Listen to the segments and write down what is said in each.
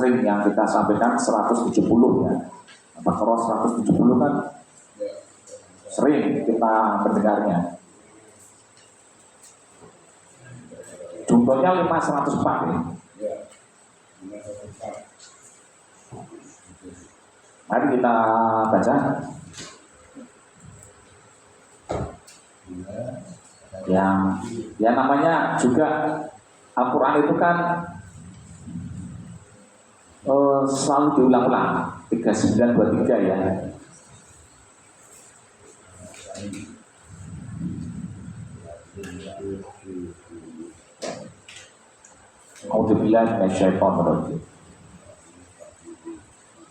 sering yang kita sampaikan 170 ya. Al-Baqarah 170 kan sering kita mendengarnya. Jumlahnya 504 ya. Mari kita baca. Yang namanya juga Al-Quran itu kan selalu diulang-ulang 3923 ya. A'udzubillahi minasyaitonir rajim.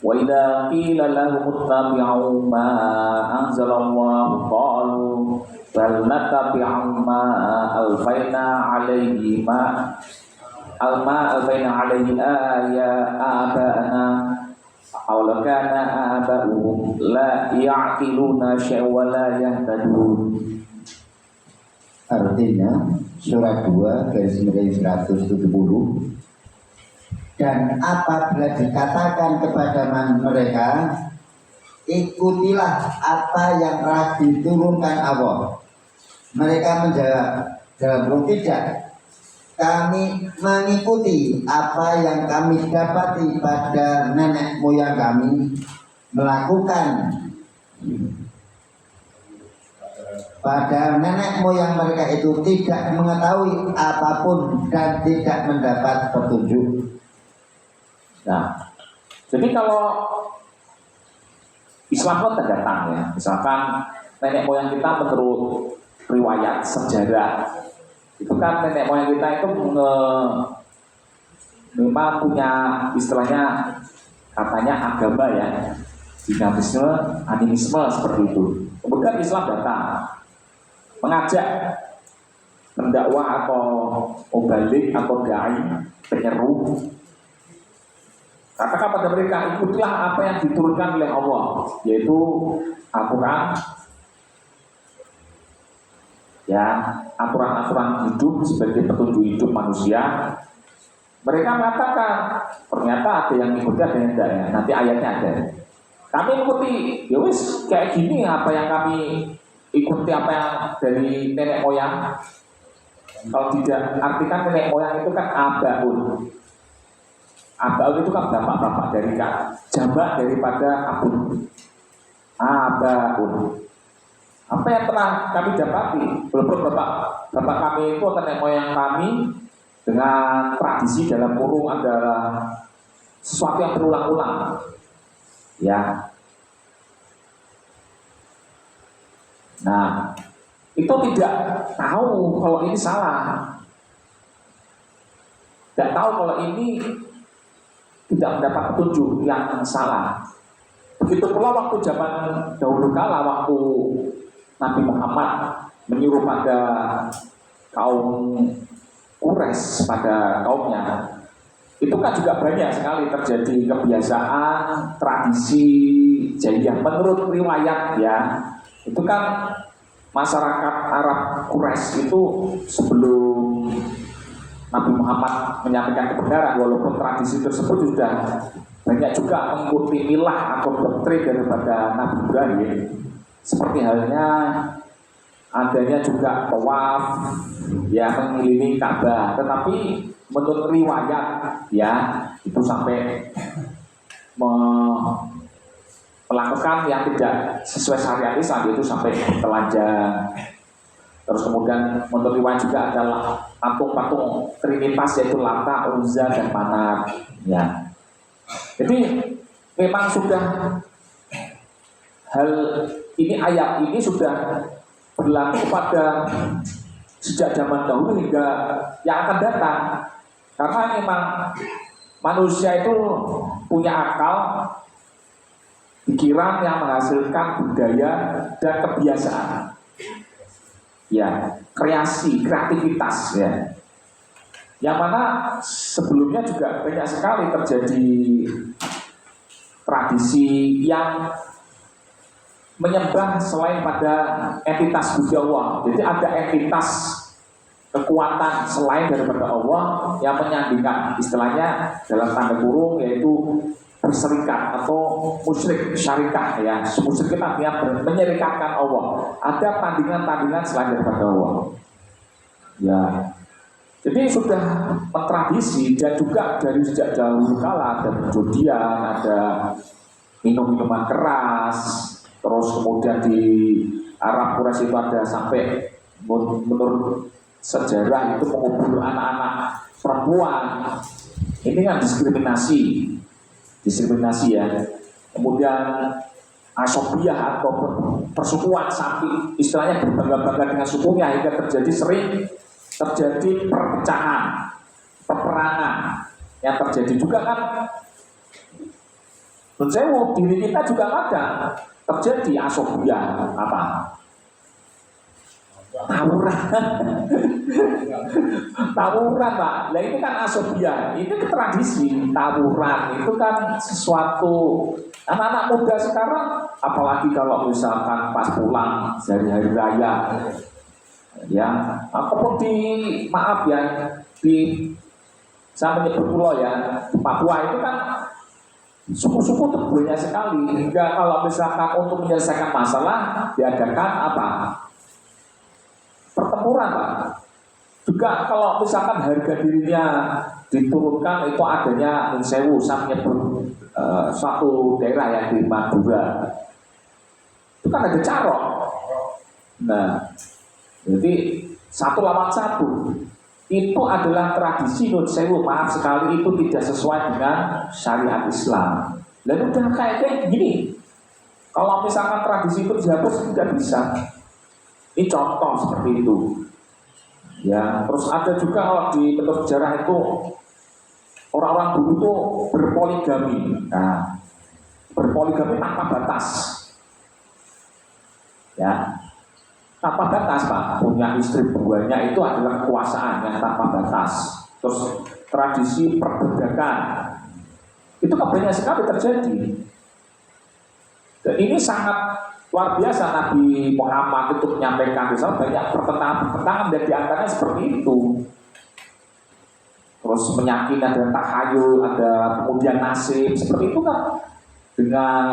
Wa idza qila lahum ittabi'u ma anzalallahu qalu bal nattabi'u ma alfaina 'alaihi aba'ana aw lakana aba'uhum la ya'qiluna syai'an wa la yahtadun. Artinya surat 2 garis miring 170. Dan apabila dikatakan kepada mereka, ikutilah apa yang telah diturunkan Allah, mereka menjawab dalam tidak, kami mengikuti apa yang kami dapati pada nenek moyang kami melakukan. Pada nenek moyang mereka itu tidak mengetahui apapun dan tidak mendapat petunjuk. Nah, jadi kalau Islam kan terdatang ya, misalkan nenek moyang kita menurut riwayat sejarah, itu kan nenek moyang kita itu memang punya istilahnya katanya agama ya, dinamisme, animisme seperti itu. Kemudian Islam datang, mengajak pendakwah atau mubalik atau dai, penyeru, katakan pada mereka, ikutilah apa yang diturunkan oleh Allah, yaitu Al-Quran, ya, aturan-aturan hidup sebagai petunjuk hidup manusia. Mereka mengatakan, ternyata ada yang mengikuti, ada yang tidak ya. Nanti ayatnya ada. Kami mengikuti, ya wis kayak gini apa yang kami ikuti, apa yang dari nenek moyang. Kalau tidak, artikan nenek moyang itu kan abaun. Abaun itu kan bapak-bapak dari kan, jamak daripada abun. Abaun. Apa yang telah kami dapati, walaupun bapak kami itu atau nenek moyang kami dengan tradisi dalam kurung adalah sesuatu yang berulang-ulang, ya. Nah, itu tidak tahu kalau ini salah, tidak tahu kalau ini tidak mendapat petunjuk yang salah. Begitu pula waktu zaman dahulu kala, waktu Nabi Muhammad menyuruh pada kaum Quraisy, pada kaumnya, itu kan juga banyak sekali terjadi kebiasaan, tradisi jahiliyah menurut riwayat ya. Itu kan masyarakat Arab Quraisy itu sebelum Nabi Muhammad menyampaikan kebenaran, walaupun tradisi tersebut sudah banyak juga mengikuti milah atau doktrin daripada Nabi Ibrahim, seperti halnya adanya juga tawaf ya, mengelilingi Ka'bah. Tetapi menurut riwayat ya, itu sampai melakukan yang tidak sesuai syariat Islam, itu sampai telanjang. Terus kemudian menurut riwayat juga adalah patung-patung trinitas, yaitu Lata, Uzza, dan Manat ya. Jadi memang sudah hal ini, ayat ini sudah berlaku pada sejak zaman dahulu hingga yang akan datang. Karena memang manusia itu punya akal, pikiran yang menghasilkan budaya dan kebiasaan. Ya, kreativitas ya. Yang mana sebelumnya juga banyak sekali terjadi tradisi yang menyembah selain pada entitas Gusti Allah. Jadi ada entitas kekuatan selain daripada Allah yang menyandingkan, istilahnya dalam tanda kurung yaitu berserikat atau musyrik syarikah ya. Musyrik itu artinya menyerikatkan Allah. Ada tandingan-tandingan selain daripada Allah. Ya. Jadi sudah mentradisi dan juga dari sejak dahulu kala ada perjudian, ada minum-minuman keras, terus kemudian di Arab Quraisy itu ada sampai menurut sejarah itu mengubur anak-anak perempuan. Ini kan diskriminasi ya. Kemudian asobiah atau persukuan sapi, istilahnya berbangga-bangga dengan sukunya hingga sering terjadi perpecahan, peperangan yang terjadi juga kan. Menurut diri kita juga ada terjadi asobiah apa? Tawuran Pak. Nah itu kan asobia, itu tradisi tawuran, itu kan sesuatu anak-anak muda sekarang, apalagi kalau misalkan pas pulang dari hari raya, ya, ataupun maaf ya, saya menyebut pulau ya, Papua itu kan suku-suku itu banyak sekali, hingga kalau misalkan untuk menyelesaikan masalah diadakan apa? Pertempuran Pak. Juga kalau misalkan harga dirinya diturunkan itu adanya Sewu, saya menyebut suatu daerah yang di Madura. Itu kan ada carok. Nah, jadi 1 lawan 1 itu adalah tradisi Nun Sewu. Maaf sekali itu tidak sesuai dengan syariat Islam. Lalu udah kayak gini. Kalau misalkan tradisi itu dihapus tidak bisa. Ini contoh seperti itu. Ya, terus ada juga kalau di bentuk sejarah itu orang-orang dulu itu berpoligami. Nah, berpoligami tanpa batas. Ya, tanpa batas Pak. Punya istri banyak itu adalah kekuasaan yang tanpa batas. Terus tradisi perbudakan itu banyak sekali terjadi. Dan ini sangat luar biasa Nabi Muhammad itu menyampaikan banyak pertentangan dan diantaranya seperti itu. Terus menyakini ada tahayul, ada kemudian nasib, seperti itu kan dengan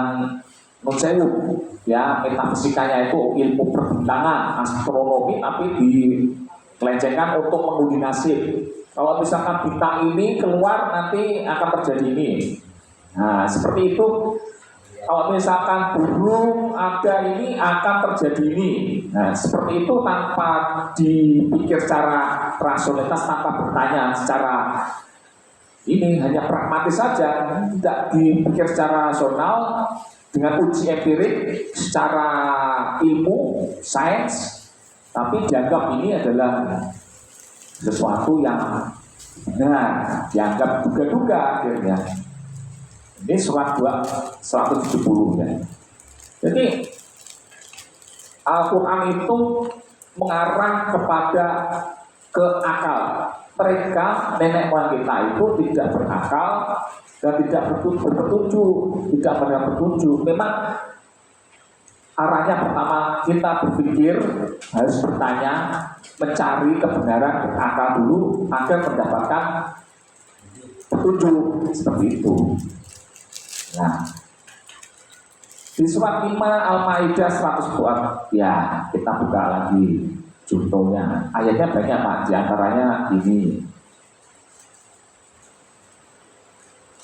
Nusayuk ya, metafisikanya itu ilmu perbintangan, astronomi, tapi dilencengkan untuk menguji nasib. Kalau misalkan bintang ini keluar nanti akan terjadi ini. Nah seperti itu. Kalau misalkan burung ada ini akan terjadi ini. Nah seperti itu tanpa dipikir secara rasionalitas, tanpa bertanya secara ini, hanya pragmatis saja, tidak dipikir secara rasional dengan uji empirik secara ilmu sains, tapi dianggap ini adalah sesuatu yang benar, dianggap duga-duga akhirnya. Ini surat 170 ya. Jadi Al-Quran itu mengarah kepada akal. Mereka nenek moyang kita itu tidak berakal dan tidak berpetunjuk, tidak pernah petunjuk. Memang arahnya pertama kita berpikir, harus bertanya, mencari kebenaran, berakal dulu agar mendapatkan petunjuk seperti itu. Nah, di surat 5 Al-Maidah 104 ya, kita buka lagi contohnya. Ayatnya banyak Pak, diantaranya ini.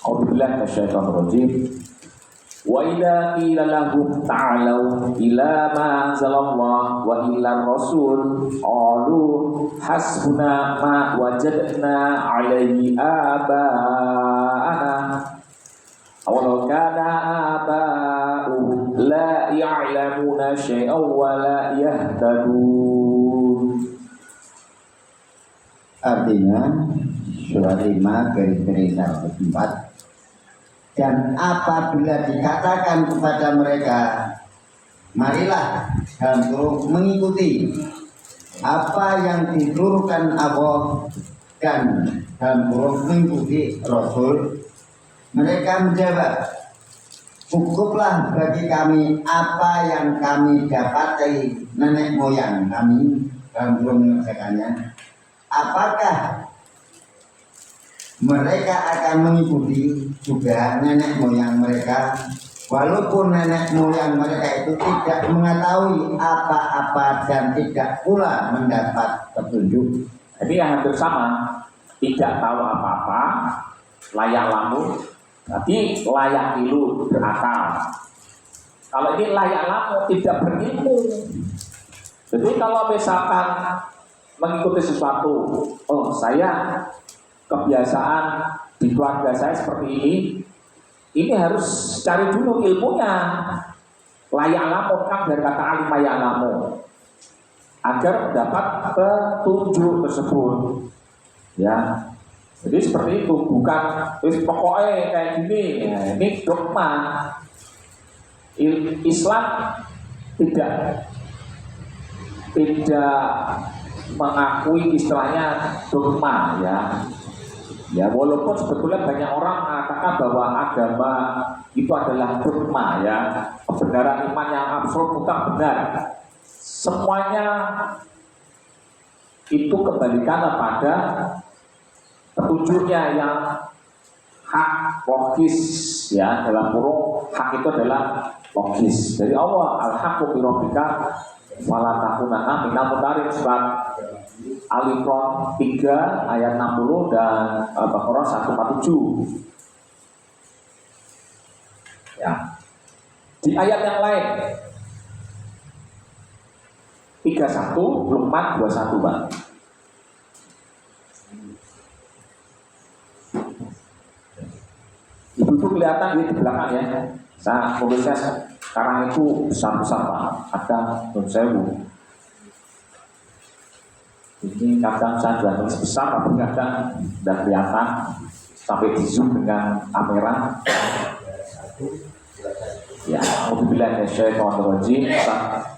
A'udzubillahi minasyaitonir rajim. Wa idza qila lahum ta'alu ila ma anzalallahu wa ila rasul qalu hasbuna ma wajadna 'alaihi aba'ana. Walau kana aba'uhum la ya'lamuna syai'an wa la yahtadun. Artinya surat 5 garis-garis 104. Dan apabila dikatakan kepada mereka, marilah dalam kurung mengikuti apa yang diturunkan Allah dan dalam kurung mengikuti Rasul, mereka menjawab, cukuplah bagi kami apa yang kami dapati nenek moyang kami, dalam kurung mengerjakannya, apakah mereka akan mengikuti juga nenek moyang mereka, walaupun nenek moyang mereka itu tidak mengetahui apa-apa dan tidak pula mendapat petunjuk. Jadi yang hampir sama, tidak tahu apa-apa, layak lamu, tapi layak ilu, berakal. Kalau ini layak lamu, tidak berilmu. Jadi kalau misalkan mengikuti sesuatu, oh saya kebiasaan di keluarga saya seperti ini harus cari dulu ilmunya. Layak lamu kan dari kata alim layak lamu, agar mendapat petunjuk tersebut. Ya, jadi seperti itu, bukan pokoknya kayak gini. Ya, ini dogma. Islam tidak mengakui istilahnya dogma, ya. Ya, walaupun sebetulnya banyak orang mengatakan bahwa agama itu adalah dogma, ya, kebenaran iman yang absolut bukan benar. Semuanya itu kembalikan pada petunjuknya yang hak logis, ya, dalam kurung hak itu adalah logis dari Allah. Al-haqqu bi rabbika wala takunanna minal mumtarin, surat Al-Imran 3 ayat 60 dan Al-Baqarah 147. Ya. Di ayat yang lain 31 Luqman 21, Pak. Ibu itu kelihatan di belakang, ya. Saya tulisnya sekarang itu besar-besar, Pak. Ada sewu. Ini kadang saya juga tulis besar, tapi kadang tidak kelihatan sampai di zoom dengan kamera. Ya, alhamdulillah, Syaitonirrajim,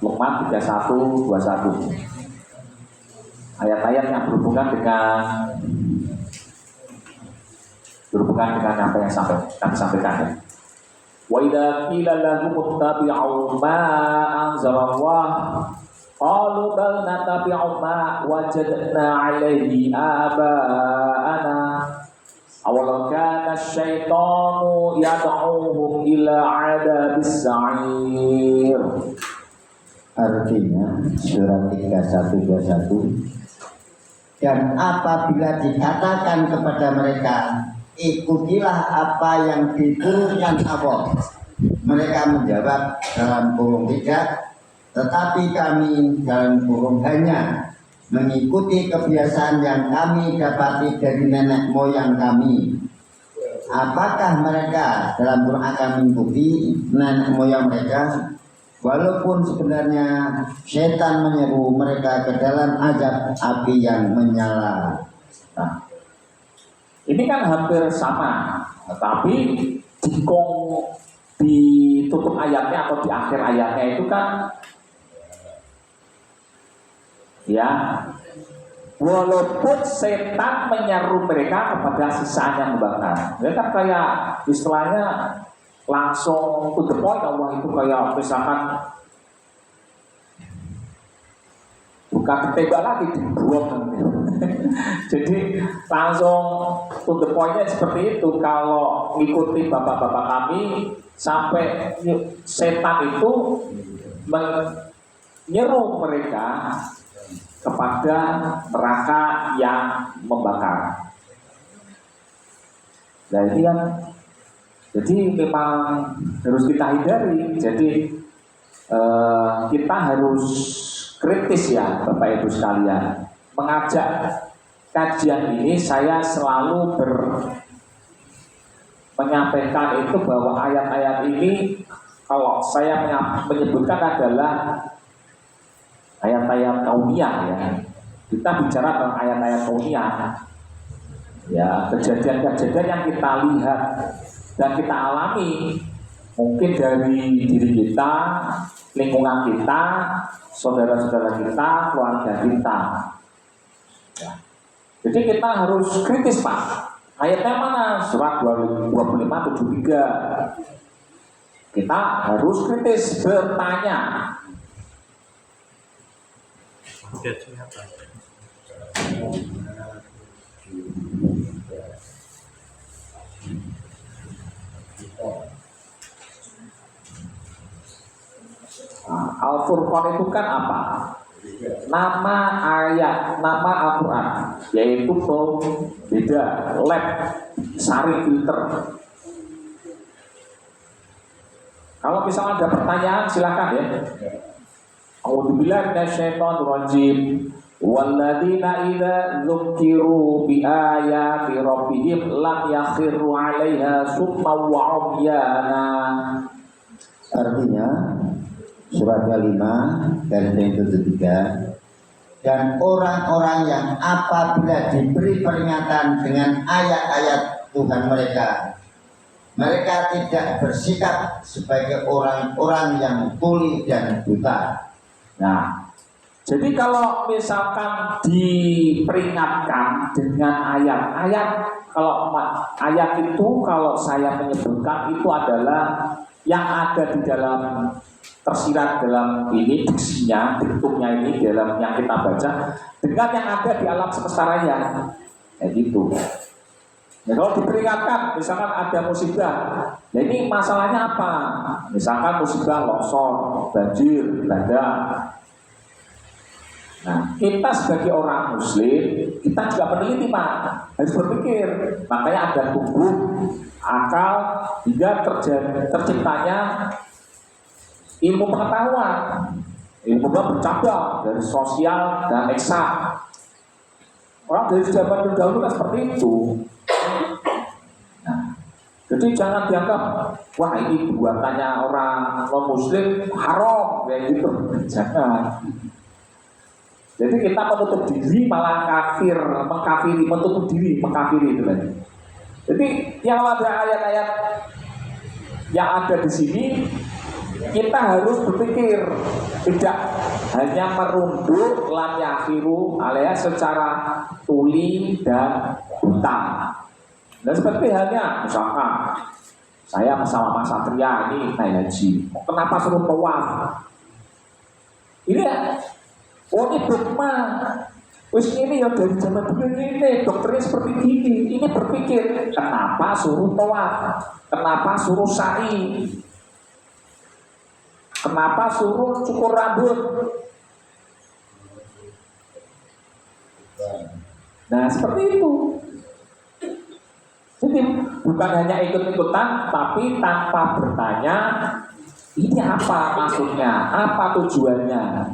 Luqman 31-21. Ayat-ayat yang berhubungan dengan apa yang kami sampaikan, ya. Wa idza qila lahum ittabi'u ma anzalallah qalu bal natabi'u ma wajadna 'alaihi aba'ana awalau kana asyaitanu yad'uhum ila 'adabis sa'ir. Artinya surat 31-21, dan apabila dikatakan kepada mereka, ikutilah apa yang diturunkan Allah, mereka menjawab dalam kurung tidak, tetapi kami dalam kurung hanya mengikuti kebiasaan yang kami dapati dari nenek moyang kami. Apakah mereka dalam kurung akan mengikuti nenek moyang mereka, walaupun sebenarnya setan menyeru mereka ke dalam azab api yang menyala. Nah, ini kan hampir sama, tapi ditutup ayatnya atau di akhir ayatnya itu kan, ya, walaupun setan menyeru mereka kepada sisaan yang membakar. Ini kan kayak istilahnya langsung to the point. Allah itu kayak misalkan bukan ditembak lagi, dibuang. Jadi langsung to the point-nya seperti itu. Kalau ngikuti bapak-bapak kami, sampai setan itu menyeru mereka kepada neraka yang membakar. Nah ini kan, jadi memang harus kita hindari. Jadi kita harus kritis, ya Bapak Ibu sekalian. Mengajak kajian ini saya selalu menyampaikan itu bahwa ayat-ayat ini kalau saya menyebutkan adalah ayat-ayat kauniyah, ya. Kita bicara tentang ayat-ayat kauniyah, ya, kejadian-kejadian yang kita lihat dan kita alami, mungkin dari diri kita, lingkungan kita, saudara-saudara kita, keluarga kita, ya. Jadi kita harus kritis, Pak. Ayatnya mana? Surat 25-73. Kita harus kritis, bertanya. Oke, siapa? Nah, Al-Furqan itu kan apa? Nama ayat, nama Al-Quran, yaitu beda, lab, saring filter. Kalau misalnya ada pertanyaan silakan ya. A'udzubillahi minasyaitonirrajim. Walladzina idza dzukiru bi ayati rabbihim lam yakhiru 'alaiha summan wa 'umyana. Artinya surat 5 garis yang ketiga, dan orang-orang yang apabila diberi peringatan dengan ayat-ayat Tuhan mereka, mereka tidak bersikap sebagai orang-orang yang tuli dan buta. Nah, jadi kalau misalkan diperingatkan dengan ayat-ayat, kalau ayat itu kalau saya menyebutkan itu adalah yang ada di dalam tersirat dalam ini diksinya, diktungnya ini dalam yang kita baca dengan yang ada di alam semesta raya, kayak gitu. Ya, kalau diperingatkan, misalkan ada musibah, nah ini masalahnya apa? Misalkan musibah longsor, banjir, bandang. Nah, kita sebagai orang Muslim, kita juga meneliti Pak, harus berpikir. Makanya ada tumbuh akal hingga terciptanya ilmu pengetahuan. Ilmu bercabang dari sosial dan eksak. Orang dari zaman dahulu kan seperti itu. Nah, jadi jangan dianggap wah ini buatannya orang non Muslim haram kayak gitu. Jangan. Jadi kita menutup diri malah kafir, mengkafiri, menutup diri, mengkafiri itu tadi. Jadi yang ada ayat-ayat yang ada di sini kita harus berpikir, tidak hanya merunduk lam yakhiru alias secara tuli dan buta. Dan seperti halnya misalkan saya bersama Mas Satria ini naik haji, kenapa suruh tawaf? Ini ya, oh ini dogma. Wis ini ya dari zaman dulu ini dokternya seperti ini berpikir kenapa suruh tawaf, kenapa suruh sa'i, kenapa suruh cukur rambut. Nah seperti itu. Jadi bukan hanya ikut-ikutan, tapi tanpa bertanya ini apa maksudnya, apa tujuannya,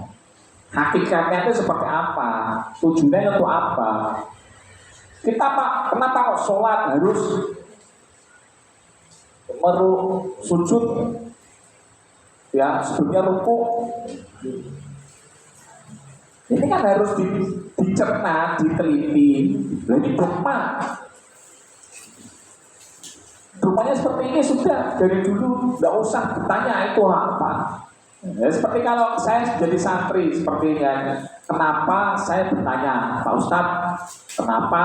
hakikatnya itu seperti apa, tujuannya untuk apa. Kita Pak, kenapa kok sholat harus sujud ya sebelumnya ruku? Ini kan harus dicerna, diteliti. Ini dogma. Dogmanya seperti ini sudah dari dulu, nggak usah bertanya itu apa. Ya, seperti kalau saya jadi santri seperti ini, kenapa saya bertanya, Pak Ustadz, kenapa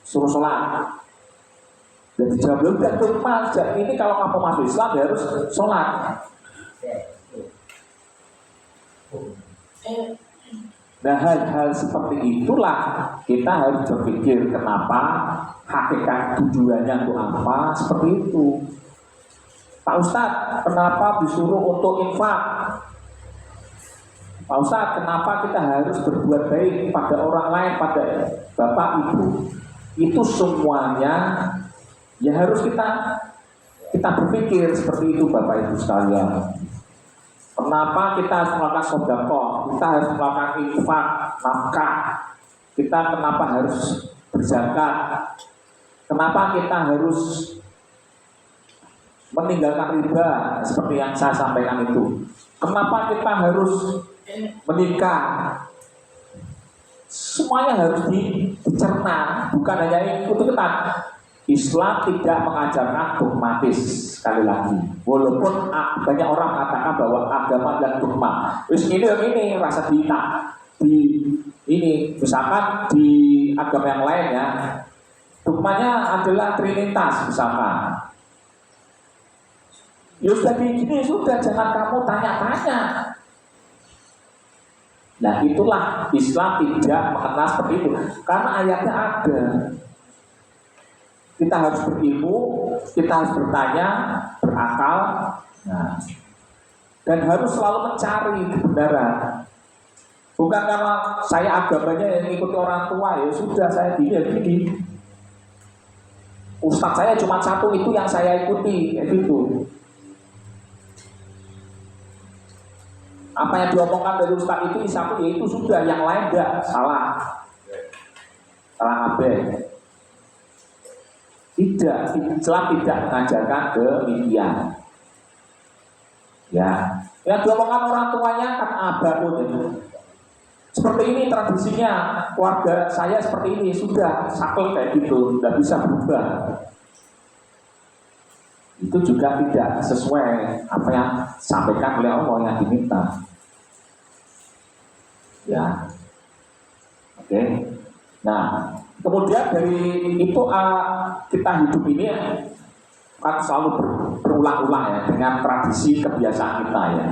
suruh sholat? Dan dijawab udah dogma. Ini kalau kamu masuk Islam ya harus sholat. Nah hal-hal seperti itulah kita harus berpikir kenapa, hakikat tujuannya untuk apa, seperti itu. Pak Ustadz, kenapa disuruh untuk infak? Pak Ustadz, kenapa kita harus berbuat baik pada orang lain, pada bapak ibu? Itu semuanya ya harus kita berpikir seperti itu Bapak Ibu sekalian. Kenapa kita harus melakukan sedekah? Kita harus melakukan infak, nafkah. Kita kenapa harus berzakat? Kenapa kita harus meninggalkan riba seperti yang saya sampaikan itu? Kenapa kita harus menikah? Semuanya harus dicerna, bukan hanya ikut-ikutan. Islam tidak mengajarkan dogmatis, sekali lagi. Walaupun banyak orang katakan bahwa agama adalah dogma. Terus ini rasa di ini misalkan di agama yang lain ya, dogmanya adalah trinitas misalkan. Ya sudah begini sudah, jangan kamu tanya-tanya. Nah itulah Islam tidak mengenal seperti itu, karena ayatnya ada. Kita harus berilmu, kita harus bertanya, berakal, nah, dan harus selalu mencari kebenaran. Bukan karena saya agamanya yang ikuti orang tua, ya sudah saya gini ya gini. Ustadz saya cuma satu, itu yang saya ikuti, kayak gitu. Apa yang diomongkan dari ustadz itu satu, ya itu sudah, yang lain enggak, salah kabeh. Tidak, Islam tidak mengajarkan demikian. Ya, yang diomongkan orang tuanya kan abahun itu. Seperti ini tradisinya, keluarga saya seperti ini, sudah saklek kayak gitu, tidak bisa berubah. Itu juga tidak sesuai apa yang disampaikan oleh Allah yang diminta. Ya, oke. Nah, kemudian dari itu kita hidup ini kan selalu berulang-ulang ya dengan tradisi kebiasaan kita ya.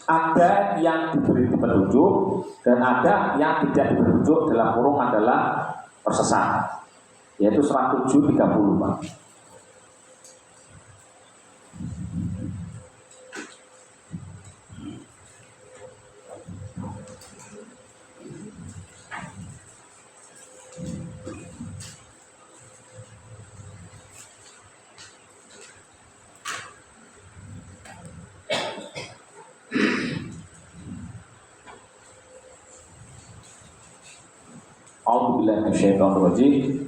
Ada yang diberi petunjuk dan ada yang tidak diberi petunjuk, dalam kurung adalah tersesat, yaitu 107:30 Pak. A'udzubillahi minasyaitonirrajim.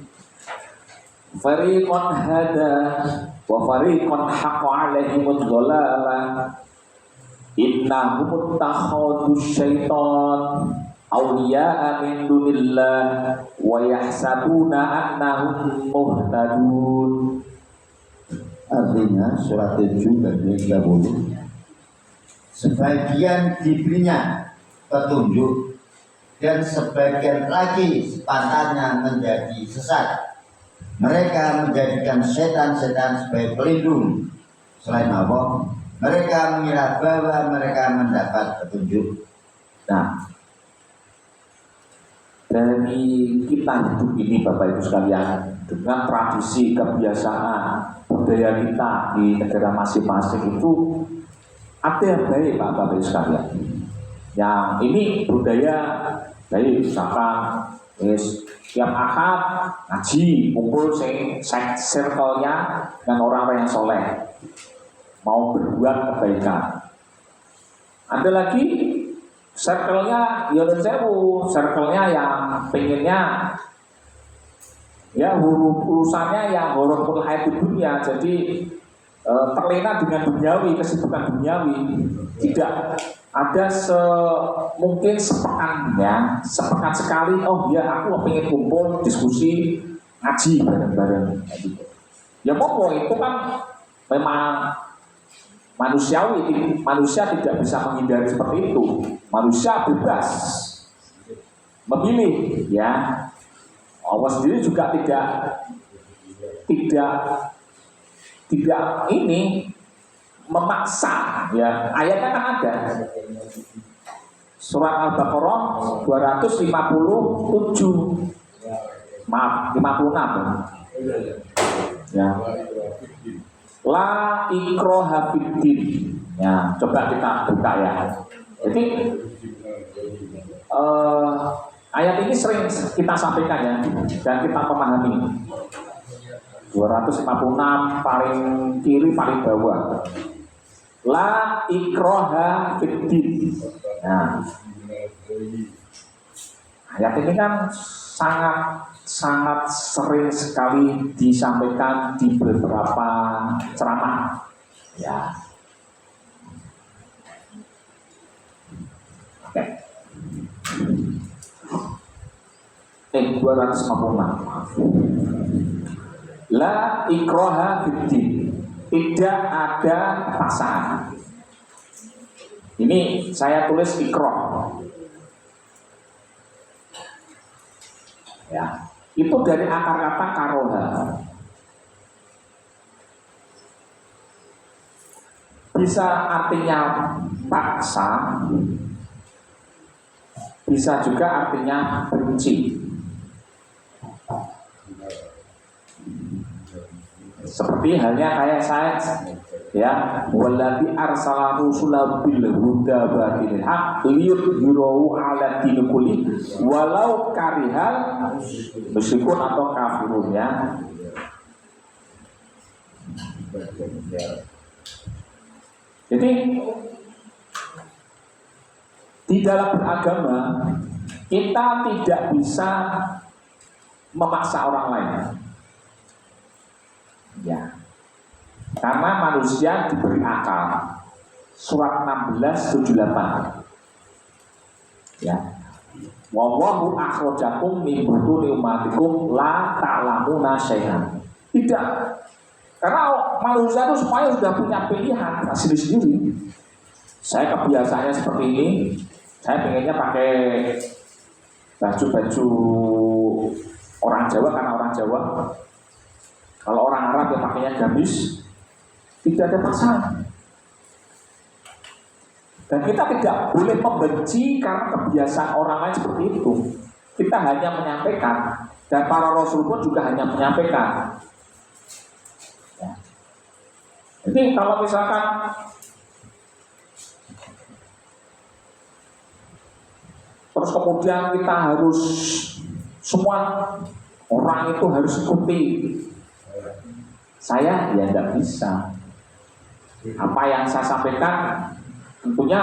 Fariqan hada wa fariqan haqqa 'alaihimudz dhalalah. Innahum takhadus syaitan awliya'a min dunillah wa yahsabuna annahum muhtadun. Artinya surat 7 dan 30, sebagian diberinya petunjuk dan sebagian lagi sepantasnya menjadi sesat. Mereka menjadikan setan-setan sebagai pelindung selain Allah. Mereka mengira bahwa mereka mendapat petunjuk. Nah, dari kita hidup ini Bapak Ibu sekalian, dengan tradisi kebiasaan budaya kita di negara masing-masing itu ada yang baik Bapak Ibu sekalian. Yang ini budaya baik, misalkan tiap Ahad ngaji, kumpul circle-nya dengan orang-orang yang soleh, mau berbuat kebaikan. Ada lagi circle-nya circle-nya yang pengennya ya urusannya yang huruful hayat dunia, jadi terlena dengan duniawi, kesibukan duniawi. Tidak ada mungkin sepekan sekali, oh ya aku pengen kumpul diskusi ngaji bareng-bareng gitu. Ya pokok itu kan memang manusia tidak bisa menghindari seperti itu. Manusia bebas memilih ya. Allah sendiri juga tidak ini memaksa ya. Ayatnya kan ada. Surat Al-Baqarah 257. Maaf, 56. Ya. La ikraha fiddin. Ya, coba kita buka ya. Jadi ayat ini sering kita sampaikan ya dan kita pahami. 256 paling kiri paling bawah. La ikraha fiddin. Nah, ayat ini kan sangat sering sekali disampaikan di beberapa ceramah. Ya. Oke. 256. La ikraha fiddin. Tidak ada paksaan. Ini saya tulis ikrah. Ya, itu dari akar kata karoha. Bisa artinya paksa, bisa juga artinya benci. Seperti halnya kayak saya, ya, walladzi arsala rusulahu bil huda wa dinil haq liyudhhirahu 'ala dini kulli walau karihal musyrikun atau kafirun, ya. Jadi di dalam beragama kita tidak bisa memaksa orang lain, ya, karena manusia diberi akal. Surat 16:78, ya, wallahu akhrajakum min butuni ummatikum la ta'lamuna syai'an. Tidak, karena manusia itu semuanya sudah punya pilihan sendiri-sendiri. Saya kebiasaannya seperti ini, saya pengennya pakai baju-baju orang Jawa karena orang Jawa. Kalau orang Arab yang pakainya gamis, tidak ada paksaan. Dan kita tidak boleh membenci karena kebiasaan orang lain seperti itu. Kita hanya menyampaikan, dan para Rasul pun juga hanya menyampaikan. Ya. Jadi kalau misalkan terus kemudian kita harus semua orang itu harus ikuti, saya ya tidak bisa. Apa yang saya sampaikan tentunya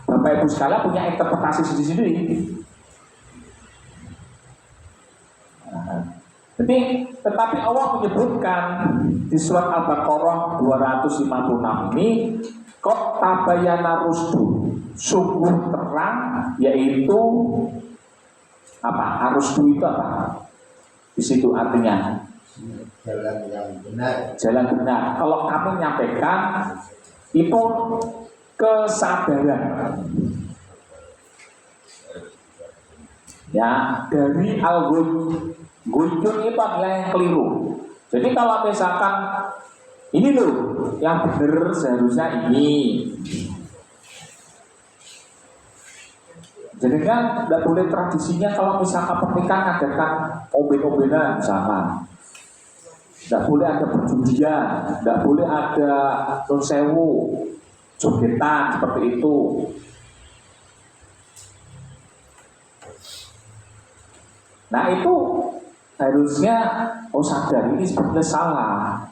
Bapak Ibu sekalian punya interpretasi sendiri-sendiri. Jadi, tetapi Allah menyebutkan di surat Al-Baqarah 256 ini, qad tabayyana rusdu, sungguh terang, yaitu apa? Rusdu itu apa? Di situ artinya jalan yang benar. Jalan benar. Kalau kamu menyampaikan itu kesadaran, ya, dari al-ghuyun itu adalah yang keliru. Jadi kalau misalkan ini loh yang benar seharusnya ini, jadi kan tidak boleh tradisinya kalau misalkan pernikahan adakan oben-obenan misalkan, tidak boleh ada perjudian, tidak boleh ada nonsewu, jogetan seperti itu. Nah itu harusnya sadar ini sebenarnya salah.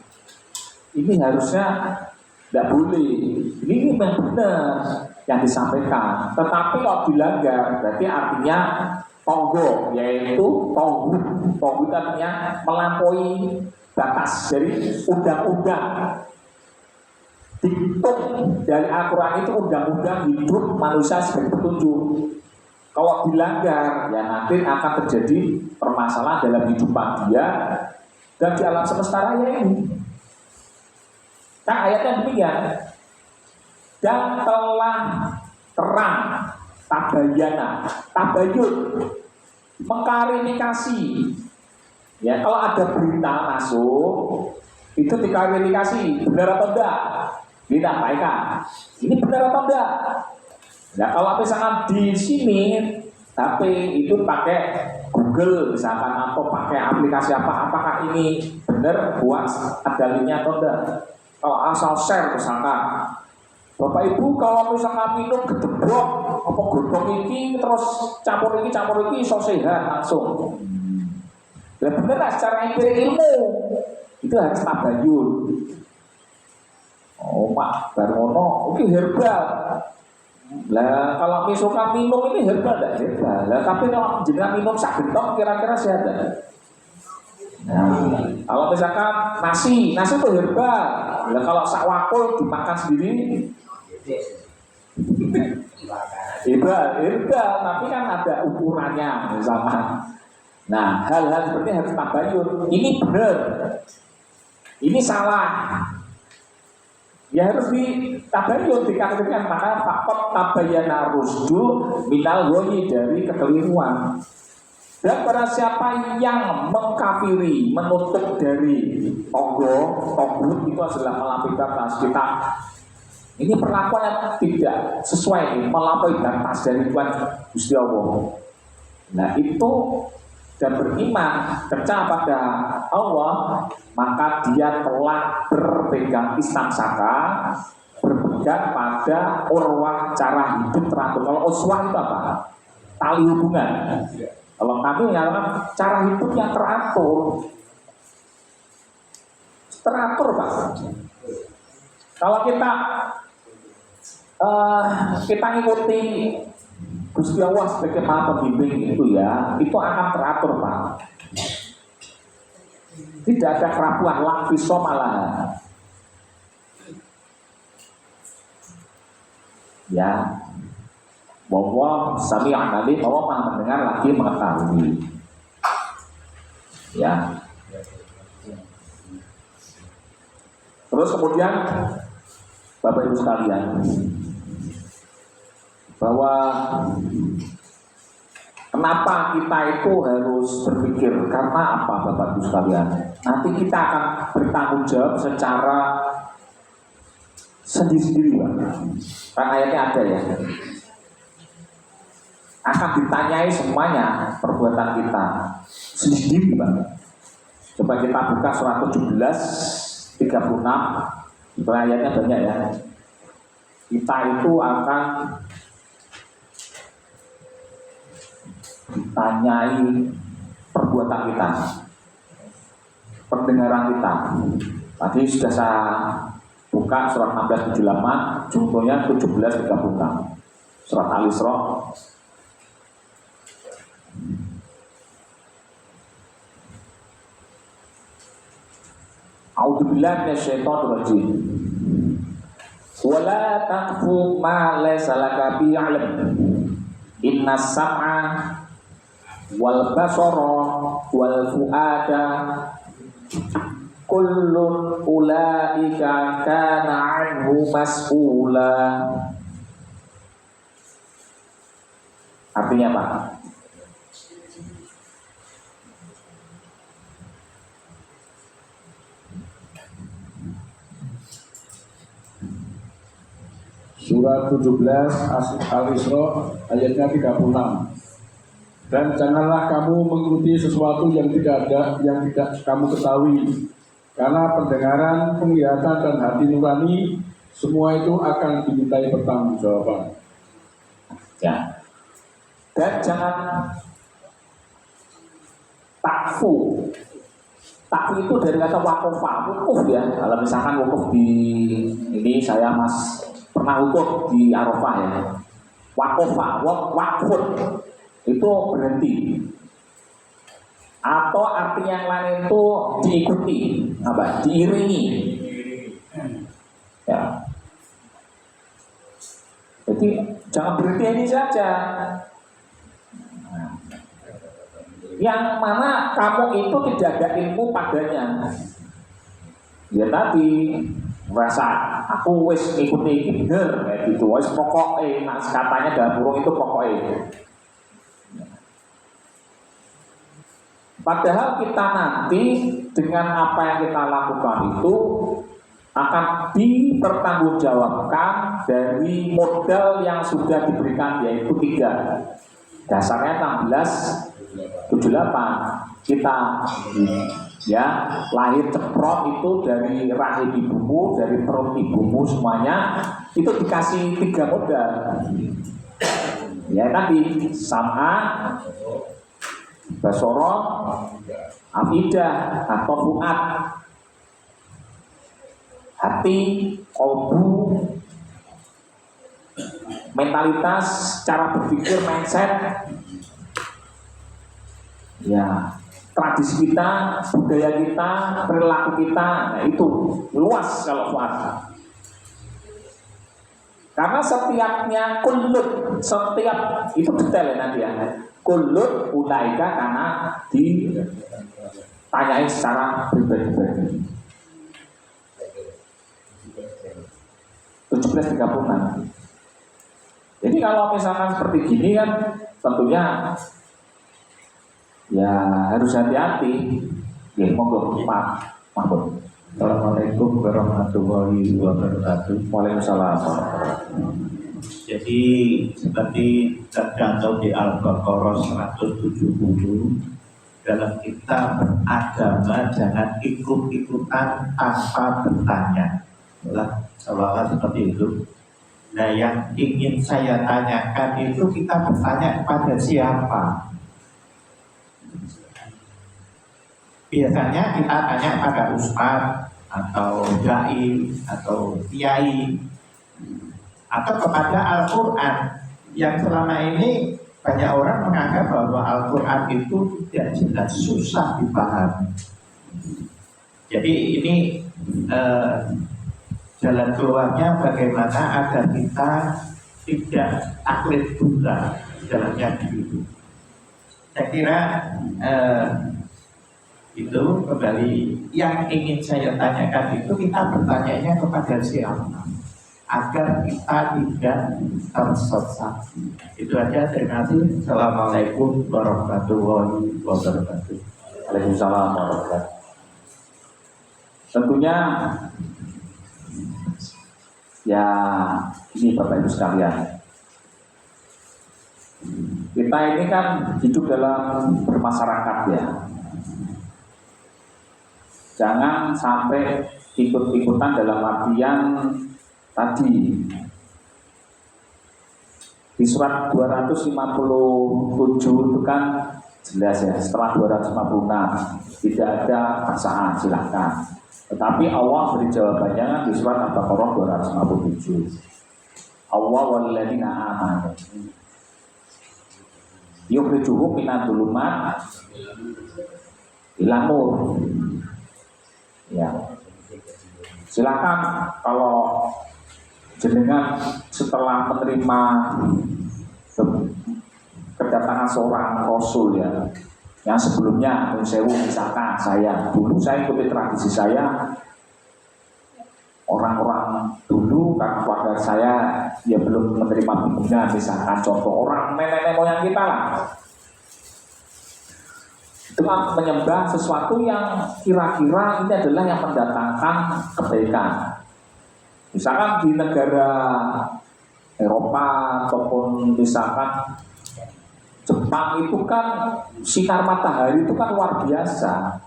Ini harusnya tidak boleh. Ini memang benar yang disampaikan. Tetapi kalau dilanggar berarti artinya tonggo, yaitu tonggu. Tonggu itu artinya melampaui batas dari undang-undang. Diktum dari Al-Quran itu undang-undang hidup manusia sebagai petunjuk. Kalau dilanggar, ya nanti akan terjadi permasalahan dalam kehidupan dia dan di alam semesta raya ini. Nah ayatnya demikian. Dan telah terang tabayun, mengklarifikasi. Ya, kalau ada berita masuk, itu diklarifikasi benar atau enggak, disampaikan. Ini benar atau enggak? Nah, kalau misalkan di sini, tapi itu pakai Google misalkan atau pakai aplikasi apa, apakah ini benar buat ada linknya atau enggak? Kalau asal share misalkan, Bapak Ibu kalau misalkan minum gedeblok apa godhong ini terus campur ini iso sehat langsung. Ya bener lah secara empirik ilmu itu harus tabayun. Oh mak baru ngono, oke herbal. Lah kalau misalkan minum ini herbal enggak herbal. Lah tapi kalau jenengan minum sak gentong kira-kira sehat enggak? Nah, kalau misalkan nasi itu herbal. Lah kalau sak wakul dimakan sendiri herbal, tapi kan ada ukurannya misalkan. Nah, hal-hal seperti ini harus tabayun. Ini benar, ini salah. Ya harus ditabayun, dikategorikan. Maka fakot tabayana rusdu minal ghayyi, dari kekeliruan. Dan pada siapa yang mengkafiri, menutup dari tonggo itu adalah melampirkan kita Ini perlakuan yang tidak sesuai, melampaui batas dari Tuhan Gusti Allah. Nah itu, dan beriman percaya pada Allah, maka dia telah berpegang istansaka, berpegang pada urwah cara hidup teratur. Kalau uswah itu apa? Tali hubungan. Kalau kami menyatakan cara hidup yang teratur, Pak. Kalau kita ikuti Gusti Allah sebagai maha pembimbing itu ya, itu akan teratur, Pak. Tidak ada kerapuhan, lakfiso malah. Ya, bahwa sami'an alim, bahwa maha mendengar lagi mengetahui. Ya. Terus kemudian Bapak Ibu sekalian, bahwa kenapa kita itu harus berpikir, karena apa Bapak Ibu sekalian? Nanti kita akan bertanggung jawab secara sendiri-sendiri, Pak. Kan ayatnya ada ya. Akan ditanyai semuanya perbuatan kita sendiri, Pak. Coba kita buka surat 17 36, itu ayatnya banyak ya. Kita itu akan ditanyai perbuatan kita, pendengaran kita. Tadi sudah saya buka surat 16 78, contohnya 17 36, surat Al-Isra. A'udzubillahi minasyaitonir rajim. Wala taqfu ma laysa laka bihi 'ilm. Innas sam'a wal basara wal fuada kullun ulaika kana 'anhu mas'ula. Artinya apa? Surat 17 Al-Isra ayatnya 36. Dan janganlah kamu mengikuti sesuatu yang tidak kamu ketahui, karena pendengaran, penglihatan dan hati nurani semua itu akan dimintai pertanggungjawaban. Ya. Dan jangan takfu. Takfu itu dari kata wakofa, wukuf ya. Kalau misalkan wukuf di ini saya pernah wukuf di Arafah ya. Wakofa, wakfun itu berhenti. Atau arti yang lain itu diikuti, apa? Diiringi. Ya. Jadi jangan berhenti ini saja. Yang mana kamu itu tidak ada ilmu padanya. Ya tadi merasa aku wis ngikuti bener kayak gitu, wis pokoknya, nah katanya dalam burung itu pokoknya. Padahal kita nanti dengan apa yang kita lakukan itu akan dipertanggungjawabkan dari modal yang sudah diberikan, yaitu 3. Dasarnya 1678 kita ya lahir ceprot itu dari rahim ibumu, dari perut ibumu, semuanya itu dikasih 3 modal. Ya tadi sama, basoro, afidah atau fuad, hati, kolbu, mentalitas, cara berpikir, mindset, ya tradisi kita, budaya kita, perilaku kita. Nah itu luas kalau puasa. Karena setiapnya kulut, setiap itu detail ya nanti ya. Kulut ulaika karena ditanyai secara pribadi-pribadi. 17.30. Jadi kalau misalkan seperti gini kan tentunya ya harus hati-hati. Ya monggo Pak Mahmud. Assalamualaikum warahmatullahi wabarakatuh. Waalaikumsalam. Jadi seperti tercantum di Al-Baqarah 170 dalam kitab agama, jangan ikut-ikutan tanpa bertanya. Seolah seperti itu. Nah, yang ingin saya tanyakan itu kita bertanya kepada siapa? Biasanya kita tanya pada ustadz atau dai atau kiai atau kepada Al-Quran yang selama ini banyak orang menganggap bahwa Al-Quran itu tidak jelas, susah dipahami. Jadi ini jalan keluarnya bagaimana agar kita tidak taklid buta jalannya begitu. Saya kira itu kembali yang ingin saya tanyakan itu kita bertanya kepada siapa agar kita tidak tersesat. Itu aja, terima kasih. Assalamualaikum warahmatullahi wabarakatuh. Waalaikumsalam warahmatullahi wabarakatuh. Tentunya ya ini Bapak Ibu sekalian, kita ini kan hidup dalam bermasyarakat ya. Jangan sampai ikut-ikutan dalam artian tadi di surat 257 itu kan jelas ya, setelah 256 tidak ada paksaan, silahkan. Tetapi Allah beri jawabannya kan di surat Al-Baqarah 257. Allah walladzina amanu yukhrijuhum minadh dhulumat ila nur. Ya, silakan kalau jenengan setelah menerima kedatangan seorang Rasul ya, yang sebelumnya misalkan saya ikuti tradisi saya, orang-orang dulu kan keluarga saya ya belum menerima bimbingan, misalkan contoh orang nenek moyang kita lah, dengan menyembah sesuatu yang kira-kira ini adalah yang mendatangkan kebaikan. Misalkan di negara Eropa ataupun misalkan Jepang itu kan sinar matahari itu kan luar biasa.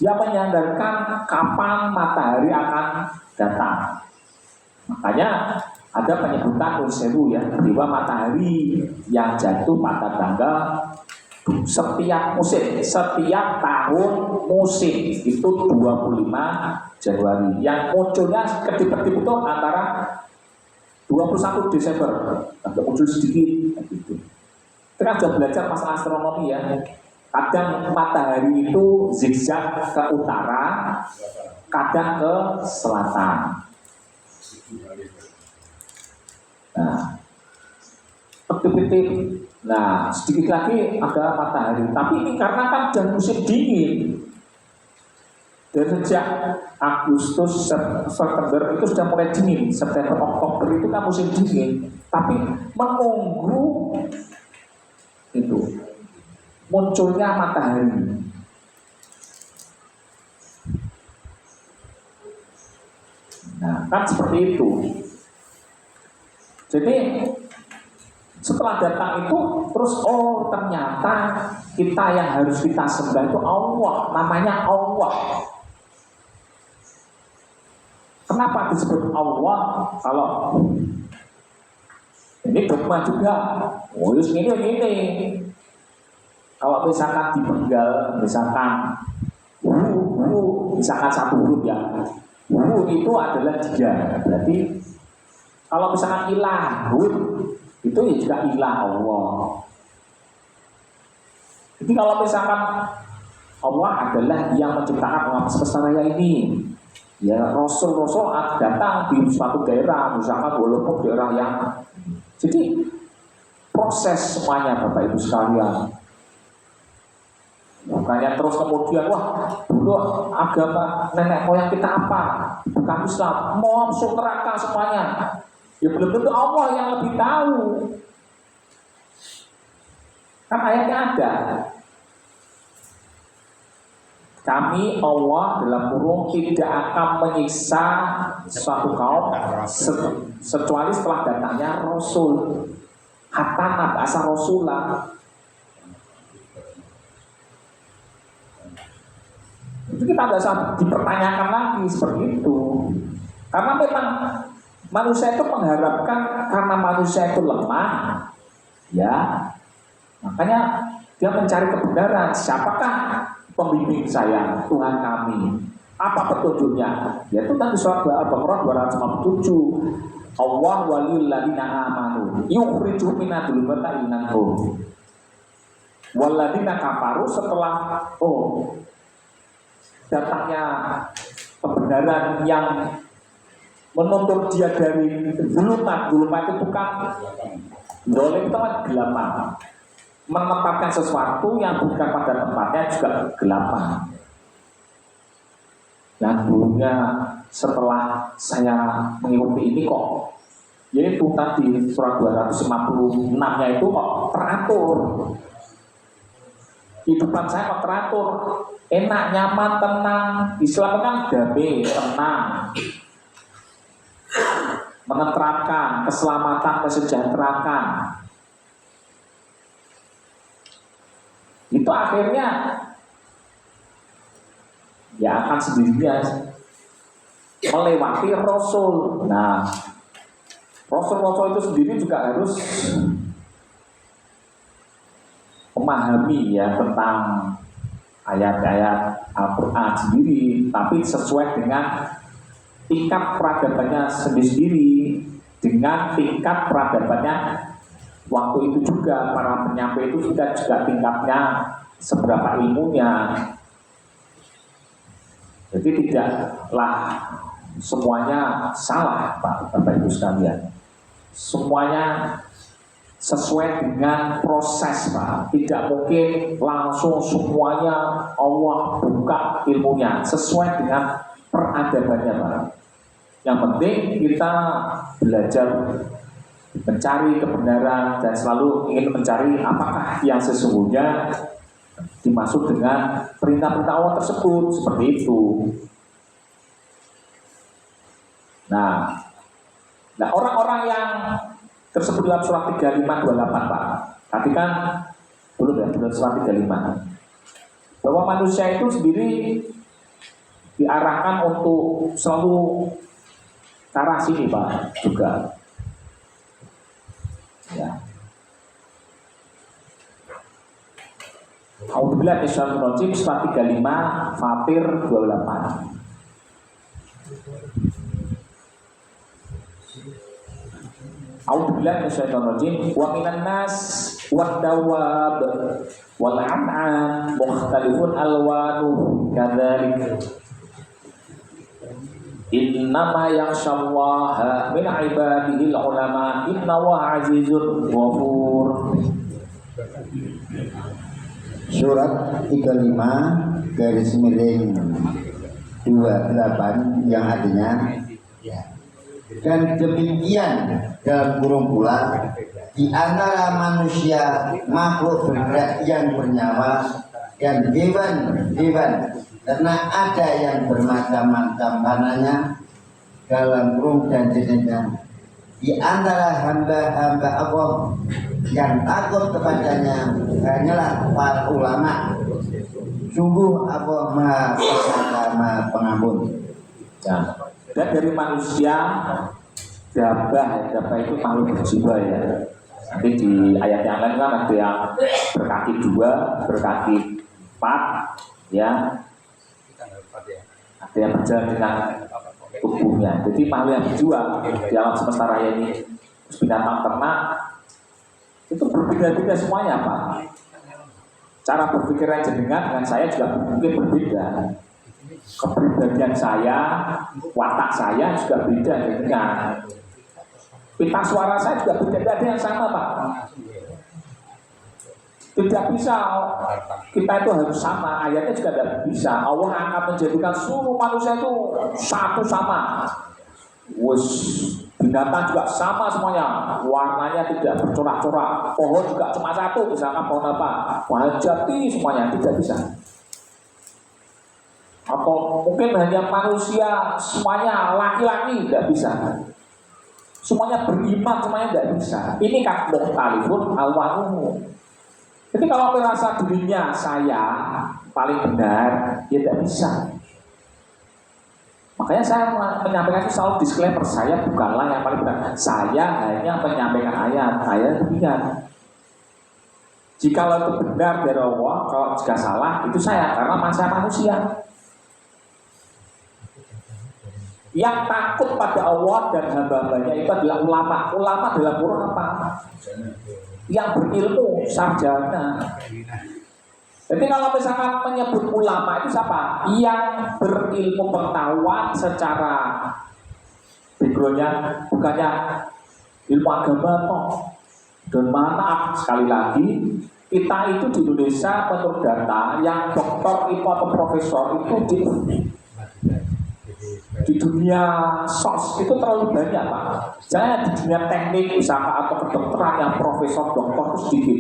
Dia menyandarkan kapan matahari akan datang. Makanya ada penyebutan Nusewu ya, dewa matahari yang jatuh pada tanggal setiap tahun musim itu 25 Januari. Yang munculnya kedip-kedip itu antara 21 Desember, agak muncul sedikit gitu. Kita sudah belajar masalah astronomi ya. Kadang matahari itu zigzag ke utara, kadang ke selatan. Nah, kedip-kedip. Nah, sedikit lagi ada matahari. Tapi ini karena kan sudah musim dingin. Dan sejak Agustus, September itu sudah mulai dingin. September, Oktober itu kan musim dingin. Tapi menunggu itu munculnya matahari. Nah, kan seperti itu. Jadi setelah datang itu terus ternyata kita yang harus kita sembah itu Allah, namanya Allah. Kenapa disebut Allah? Kalau ini dogma juga, ini. Kalau misalkan dipenggal, misalkan misalkan satu huruf ya, itu adalah dia. Berarti kalau misalkan ilahun itu ya juga ilah Allah. Jadi kalau misalkan Allah adalah yang menciptakan alam semesta raya ini, ya Rasul-Rasul datang di suatu daerah, misalkan walaupun daerah yang, jadi proses semuanya Bapak Ibu sekalian. Bukannya terus kemudian dulu agama nenek moyang kita apa? Bukan Islam, mau masuk neraka semuanya. Ya belum tentu Allah yang lebih tahu. Kan ayatnya ada. kami Allah dalam kurung tidak akan menyiksa suatu kaum kecuali setelah datangnya Rasul. Hatta nab'asa rasulah. Itu kita tidak usah dipertanyakan lagi seperti itu. Karena memang manusia itu mengharapkan, karena manusia itu lemah, ya, makanya dia mencari kebenaran. Siapakah pembimbing saya? Tuhan kami. Apa petunjuknya? Yaitu tadi surat Al-Baqarah 257. Allah waliyul ladina amanu yukhrijuhum minadh dhulumati ilan nur. Waladina kafaru, setelah datangnya kebenaran yang menuntut dia dari zulumat itu kan dolim, itu kan kegelapan. Menempatkan sesuatu yang bukan pada tempatnya juga kegelapan. Yang dulunya setelah saya mengikuti ini kok, yaitu tadi surat 256-nya itu kok teratur. Kehidupan saya kok teratur, enak, nyaman, tenang. Islam kan damai, tenang, menenteramkan, keselamatan, kesejahteraan. Itu akhirnya ya akan sendirinya melewati Rasul. Nah, Rasul-Rasul itu sendiri juga harus memahami ya tentang ayat-ayat Al-Quran sendiri, tapi sesuai dengan tingkat peradabannya sendiri, dengan tingkat peradabannya waktu itu juga. Para penyampai itu juga tingkatnya seberapa ilmunya. Jadi tidaklah semuanya salah, Pak, Bapak Ibu sekalian. Semuanya sesuai dengan proses, Pak. Tidak mungkin langsung semuanya Allah buka ilmunya. Sesuai dengan peradabannya, Pak. Yang penting kita belajar mencari kebenaran dan selalu ingin mencari apakah yang sesungguhnya dimaksud dengan perintah-perintah Allah tersebut, seperti itu. Nah orang-orang yang tersebut dalam surat 3528, Pak. Perhatikan dulu ya, dalam surat 35. Bahwa manusia itu sendiri diarahkan untuk selalu ke arah sini, Pak, juga. Ya. Alhamdulillah, Bismillahirrahmanirrahim, surat 35, Fatir 28. Alhamdulillah, Bismillahirrahmanirrahim. Wa minan nas wad dawab wal an'am mukhtalifun alwanuh kadzalik. Innama yakhshallaha min ibadihi ulama, innallaha azizun ghafur. Surat 35 garis miring 28 yang artinya ya. Dan demikian dalam kurung pula di antara manusia makhluk bergerak yang bernyawa dan hewan-hewan, karena ada yang bermacam-macam warnanya dalam kurung dan jenisnya. Di antara hamba-hamba Allah yang takut kepadanya hanyalah para ulama. Sungguh Allah Maha Perkasa, Maha Pengampun. Ya. Dan dari manusia, Dabah itu makhluk berjiwa ya. Nanti di ayat yang lain kan ada yang berkaki 2, berkaki 4, ya. Ada yang berjalan dengan tubuhnya. Jadi makhluk yang berjuang di alam semesta raya ini, binatang ternak itu berbeda-beda semuanya, Pak. Cara berpikirnya jenengan dengan saya juga mungkin berbeda. Kepribadian saya, watak saya juga beda dengan pita suara saya juga beda. Tidak ada yang sama, Pak. Tidak bisa kita itu harus sama. Ayatnya juga tidak bisa. Allah akan menjadikan seluruh manusia itu satu sama. Binatang juga sama semuanya, warnanya tidak bercorak-corak. Pohon juga cuma satu, misalkan pohon apa, pohon jati, semuanya tidak bisa. atau mungkin hanya manusia semuanya laki-laki, tidak bisa. Semuanya beriman, semuanya tidak bisa. Ini kan mukhtalifun alwanuhu. Jadi kalau merasa dirinya saya paling benar, ya tidak bisa. Makanya saya menyampaikan itu selalu disclaimer, saya bukanlah yang paling benar. Saya hanya menyampaikan ayat, saya demikian. Jika itu benar dari Allah, kalau jika salah itu saya, karena saya manusia. Yang takut pada Allah dan hamba-hambanya itu adalah ulama. Ulama dalam Quran apa? Yang berilmu, sarjana. Jadi kalau misalkan menyebut ulama itu siapa? Yang berilmu pengetahuan secara backgroundnya, bukannya ilmu agama toh. Dan maaf sekali lagi, kita itu di Indonesia menurut data yang doktor itu atau profesor itu di dunia sos itu terlalu banyak Pak. Saya di dunia teknik usaha atau kedokteran yang profesor doktor itu sedikit.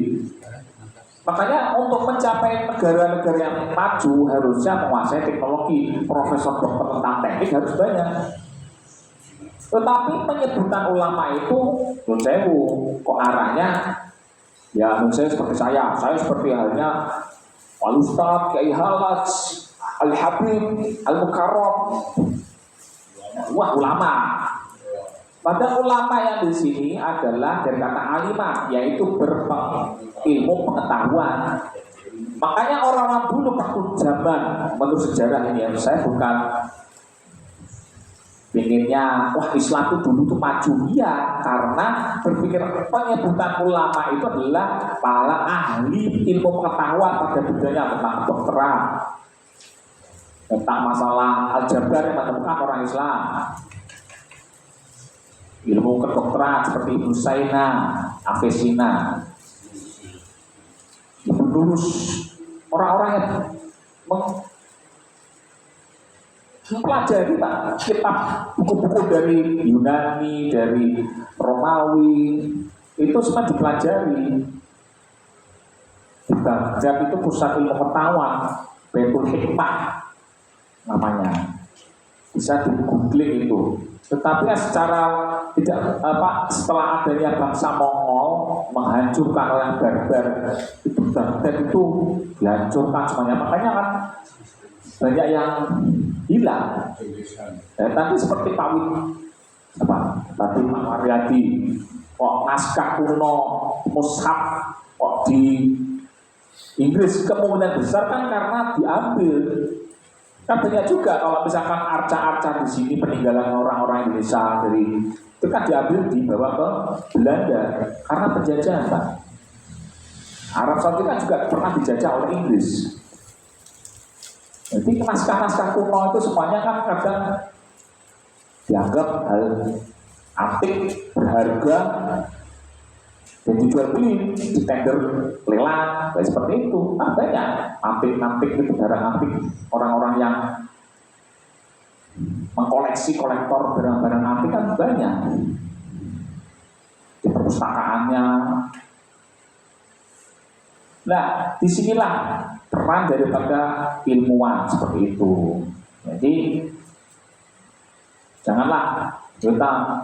Makanya untuk mencapai negara-negara yang maju harusnya menguasai teknologi. Profesor dokter tentang teknik harus banyak. Tetapi penyebutan ulama itu nunsewu kok arahnya ya nunsewu seperti saya seperti halnya Al Ustaz Kiai Halaj Al Habib Al Mukarram. Wah ulama. Padahal ulama yang di sini adalah dari kata alimah, yaitu berilmu pengetahuan. Makanya orang-orang dulu waktu zaman menurut sejarah ini, saya bukan pinginnya wah Islam itu dulu tuh maju, ya karena berpikir penyebutan ulama itu adalah para ahli ilmu pengetahuan pada bidangnya tentang kedokteran, tentang masalah aljabar yang menemukan orang Islam, ilmu kedokteran seperti Ibnu Saina, Avesina, Ibnu Durus, orang-orang yang mempelajari Pak, kitab buku-buku dari Yunani, dari Romawi, itu semua dipelajari. Di Baghdad itu pusat ilmu pengetahuan, Baitul Hikmah namanya, bisa di googling itu. Tetapi secara tidak setelah adanya bangsa Mongol menghancurkan orang barbar itu Baghdad itu dihancurkan semuanya, makanya kan banyak yang hilang. Tapi seperti Pak Waryadi, kok naskah kuno mushaf kok di Inggris, kemungkinan besar kan karena diambil. Kan banyak juga kalau misalkan arca-arca di sini peninggalan orang-orang Indonesia dari itu kan diambil dibawa ke Belanda karena penjajahan Pak. Arab Saudi kan juga pernah dijajah oleh Inggris. Jadi naskah-naskah kuno itu semuanya kan kadang dianggap hal antik, berharga, dan dijual beli di tender lelang, kayak seperti itu. Kan banyak antik-antik itu barang antik, orang-orang yang mengkoleksi kolektor barang-barang antik kan banyak di perpustakaannya. Nah, disinilah peran daripada ilmuwan seperti itu. Jadi janganlah kita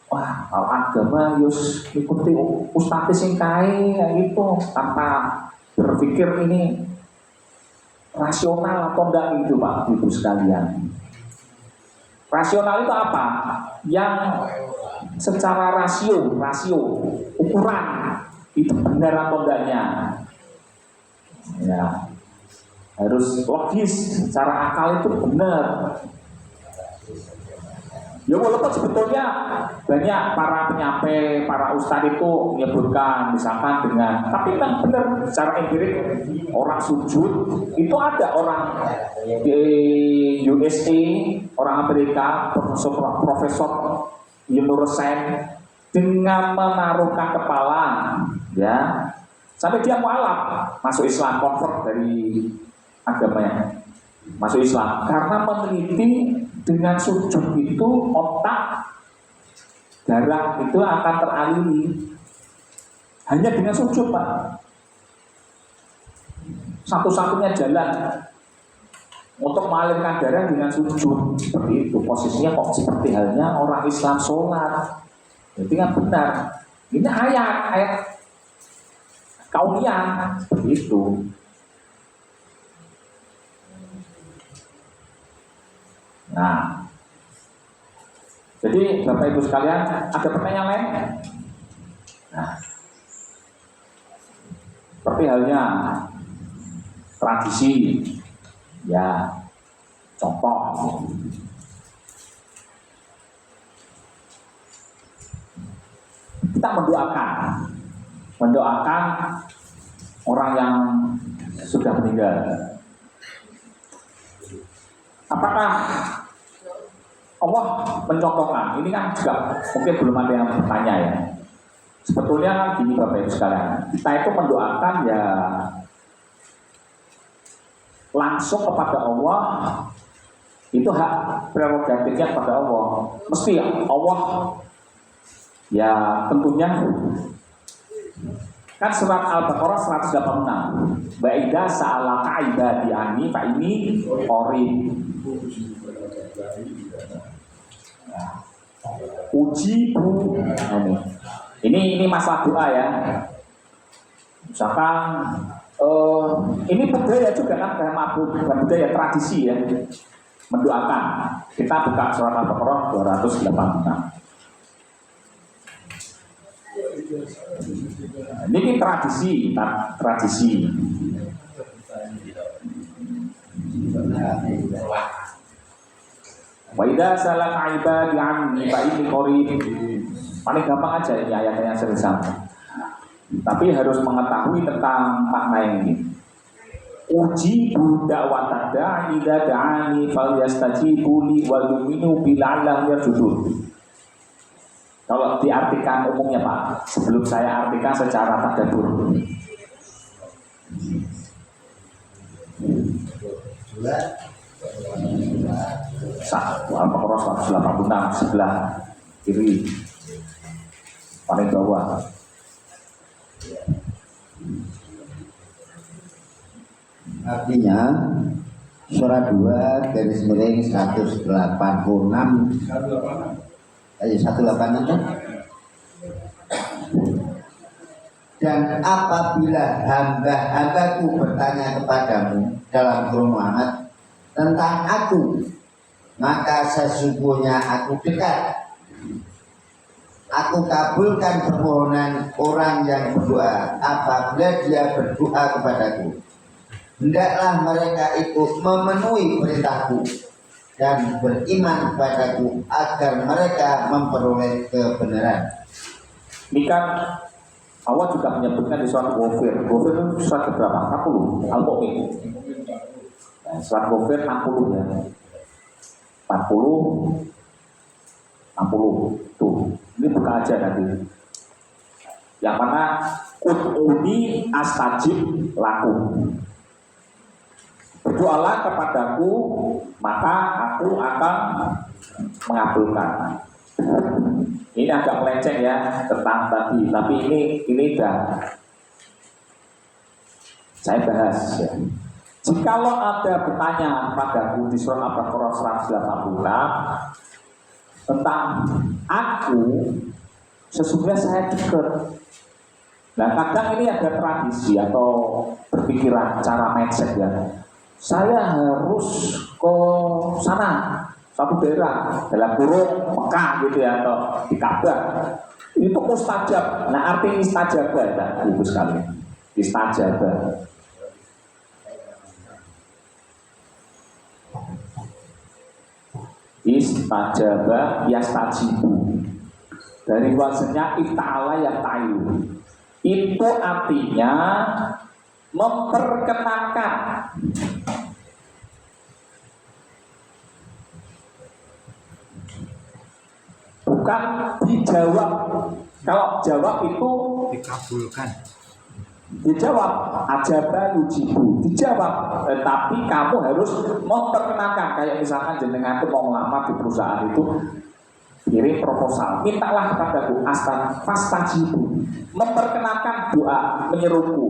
wah kalau agama yus ikuti ustadz sing kae gitu tanpa berpikir ini rasional atau enggak gitu Pak Ibu sekalian. Rasional itu apa? Yang secara rasio ukuran itu benar atau enggaknya. Ya, harus logis, secara akal itu benar. Ya walaupun sebetulnya banyak para penyampai, para ustadz itu menyebutkan misalkan dengan, tapi kan benar secara empirik orang sujud itu ada orang di USA, orang Amerika, profesor Yunursen dengan menaruhkan kepala, ya sampai dia mualaf masuk Islam, convert dari agamanya masuk Islam karena meneliti dengan sujud itu otak darah itu akan teraliri hanya dengan sujud Pak, satu-satunya jalan. untuk mengalirkan darah dengan sujud seperti itu. Posisinya kok seperti halnya orang Islam sholat. Jadi kan benar. Ini ayat kaunian seperti itu. Nah, jadi Bapak Ibu sekalian, ada pertanyaan lain? Nah, seperti halnya tradisi, ya contoh. Kita mendoakan orang yang sudah meninggal. Apakah Allah mencontohkan? Ini kan juga mungkin belum ada yang bertanya ya. Sebetulnya kan gini Bapak Ibu sekalian, kita itu mendoakan ya langsung kepada Allah, itu hak prerogatifnya pada Allah. Mesti Allah ya tentunya kan surat Al-Baqarah 186. Wa idza sa'alaka ibadi anni fa inni qarib. Ujibu. Ini masalah doa ya. Misalkan ini budaya juga kan bukan budaya tradisi ya. Mendoakan. Kita buka surat Al-Baqarah 286. Ini tradisi. Wa idza salaka ibadi anni fa inni qarib. Paling gampang aja ini ayat-ayat yang sering sama. Tapi harus mengetahui tentang makna ini. Ujibu da'watad da'i idza da'ani falyastajibu li wa yu'minu bi la'allahum yarshudun. Kalau diartikan umumnya Pak, sebelum saya artikan secara tadabbur. Al-Baqarah 186 sebelah kiri paling bawah. Artinya surat 2 garis miring 186 186 dan apabila hamba-hambaku bertanya kepadamu dalam kurung Muhammad tentang aku, maka sesungguhnya aku dekat. Aku kabulkan permohonan orang yang berdoa apabila dia berdoa kepadaku. Hendaklah mereka itu memenuhi perintahku dan beriman kepadaku agar mereka memperoleh kebenaran. Ini kan Allah juga menyebutkan di surat Ghafir. Ghafir itu surat berapa? 40. Al-Mu'min. Surat Ghafir 60 ya. 40 60 tuh. Ini buka aja nanti. Yang mana ud'uni astajib lakum. Berdoalah kepadaku, maka aku akan mengabulkan. Ini agak melenceng ya tentang tadi, tapi ini udah saya bahas ya. Jikalau ada bertanya padaku di surat Al-Baqarah 186 tentang aku, sesungguhnya saya dekat. Nah kadang ini ada tradisi atau berpikiran cara mindset ya. Saya harus ke sana, satu daerah, dalam kurung Mekah gitu ya, atau di Ka'bah. Itu mustajab. Nah arti istajabah ya, Ibu sekalian. Istajabah. Istajabah yastajibu. Dari bahasanya ifta'ala yafta'ilu. Itu artinya memperkenalkan. Bukan dijawab. Kalau jawab itu Dikabulkan. dijawab ajaba yujibu, dijawab, tapi kamu harus memperkenalkan. Kayak misalkan jenengan itu mau melamar di perusahaan itu, kirim proposal, mintalah kepadaku fastajibu, memperkenalkan doa, menyeruku.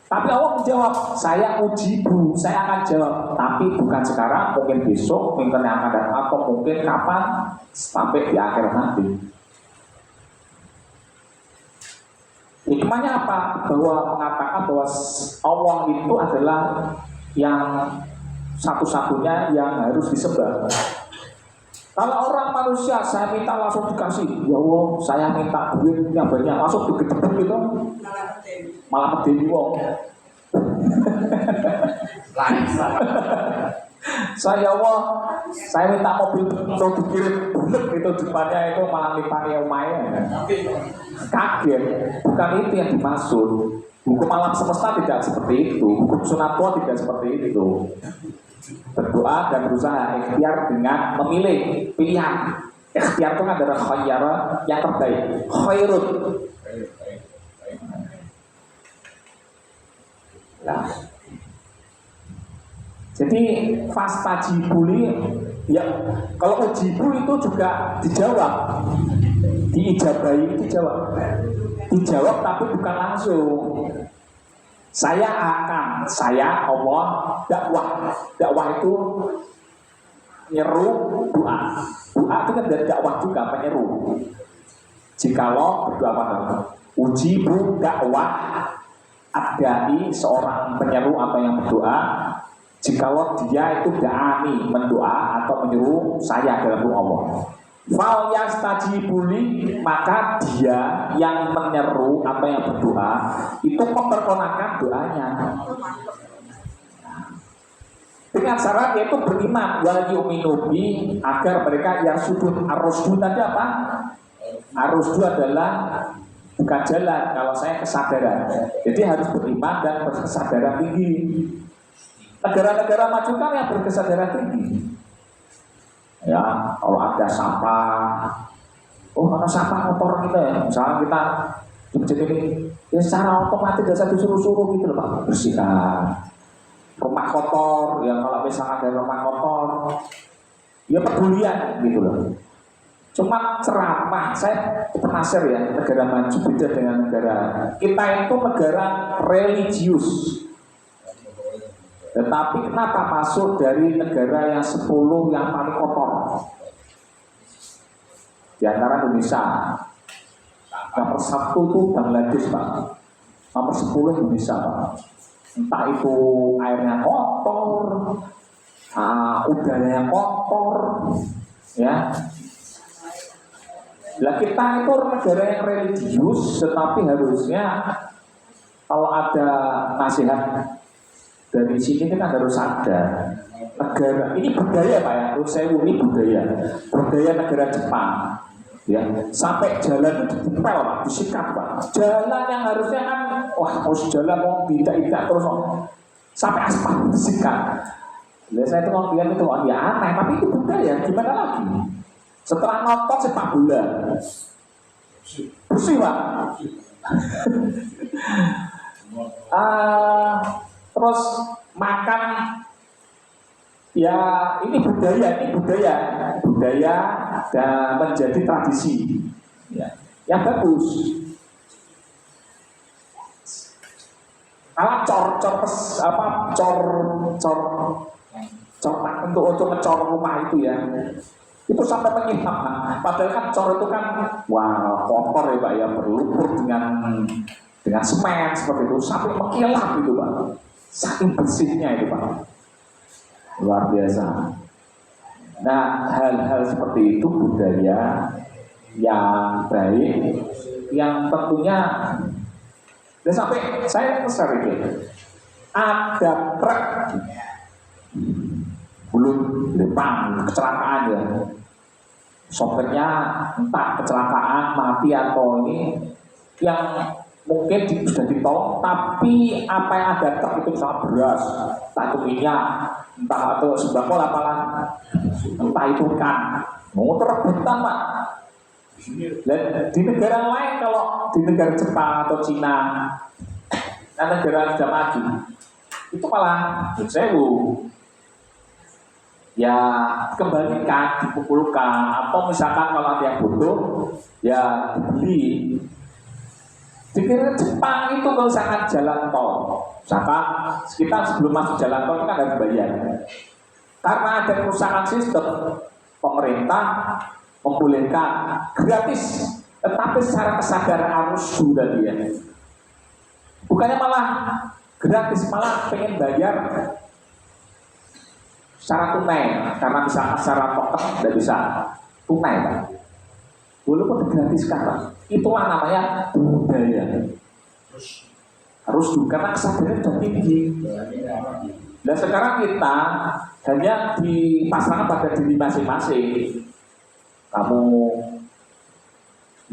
Tapi Allah menjawab, saya ujibu, saya akan jawab. Tapi bukan sekarang, mungkin besok, mungkin yang akan datang, atau mungkin kapan, sampai di akhir nanti. Hikmahnya apa? Bahwa mengatakan bahwa Allah itu adalah yang satu-satunya yang harus disembah. Kalau orang manusia, saya minta langsung dikasih, ya Allah, saya minta duit yang banyak, langsung digedebuk gitu, malah medeni wong. Saya Allah, saya minta mobil untuk dikirim bulet itu depannya itu malah lipani omae. Kaget, bukan itu yang dimaksud. Hukum alam semesta tidak seperti itu, hukum sunatullah tidak seperti itu. Berdoa dan berusaha ikhtiar dengan memilih pilihan. Ikhtiar itu adalah khayyara yang terbaik, khairun. Nah, jadi fastajibuli ya, kalau ujibu itu juga dijawab, diijabahi dijawab tapi bukan langsung. Saya Allah dakwah itu nyeru doa itu kan dari dakwah juga penyeru. Jikalau berdoa apa? Ujibu dakwah adai seorang penyeru atau yang berdoa. Jikalau dia itu da'ani mendoa atau menyeru saya dalam doa Allah. Fal yastajibuli, maka dia yang menyeru atau yang berdoa itu memperkenalkan doanya dengan syarat yaitu beriman wal yu'minu bi, agar mereka yang sudut arusdu tadi apa? Arusdu adalah bukan jalan, kalau saya kesadaran. Jadi harus beriman dan berkesadaran tinggi. Negara-negara maju kan yang berkesadaran tinggi. Ya, kalau ada sampah, ada sampah kotor kita ya, misalnya kita di masjid ini, ya secara otomatis biasa disuruh-suruh gitu loh Pak, bersihkan rumah kotor, ya kalau misalnya ada rumah kotor, ya pedulian gitu loh. Cuma ceramah, saya penasir ya, negara maju beda dengan negara kita itu negara religius. Tetapi kenapa masuk dari negara yang 10 yang paling kotor di antara Indonesia? Nomor 1 itu Bangladesh Pak, nomor 10 Indonesia Pak. Entah itu airnya kotor, udaranya kotor, ya. Lah kita itu negara yang religius, tetapi harusnya kalau ada nasihat dari sini kan harus ada negara ini budaya Pak ya, Rusewu ini budaya negara Jepang ya, sampai jalan itu ditempel Pak, disikat Pak, jalan yang harusnya kan harus jalan mau tidak terus sampai aspal disikat. Saya itu mau lihat itu ya aneh, tapi itu budaya, gimana lagi? Setelah nonton sepak bola bersih Pak. Terus makan ya ini budaya dan menjadi tradisi ya, yang bagus. Kalau untuk ngecor rumah itu ya, itu sampai menyimak. Padahal kan cor itu kan kotor ya Pak ya, berlumpur dengan semen seperti itu sampai mengkilap itu Pak. Saking bersihnya itu Pak, luar biasa. Nah, hal-hal seperti itu budaya yang baik, yang tentunya dan sampai saya besar itu ada truk belum depan kecelakaan ya, sopirnya entah kecelakaan mati atau ini yang mungkin sudah ditolong, tapi apa yang ada truk itu misalnya beras, entah itu minyak, entah itu sembako apalah, entah itu ikan, mau terebutan Pak. Dan di negara lain, kalau di negara Jepang atau Cina, dan negara sudah maju, itu malah sewu. Ya kembalikan, dipukulkan, atau misalkan kalau ada yang butuh, ya dibeli. Dikira Jepang itu misalkan jalan tol, misalkan kita sebelum masuk jalan tol itu kan harus bayar. Karena ada kerusakan sistem, pemerintah membolehkan gratis, tetapi secara kesadaran harus sudah dia. Bukannya malah gratis, malah pengen bayar secara tunai, karena misalkan secara token tidak bisa tunai, Pak. Walaupun digratiskan, Pak. Itulah namanya budaya. Harus karena kesadaran sudah tinggi. Dan sekarang kita hanya dipasrahkan pada diri masing-masing. Kamu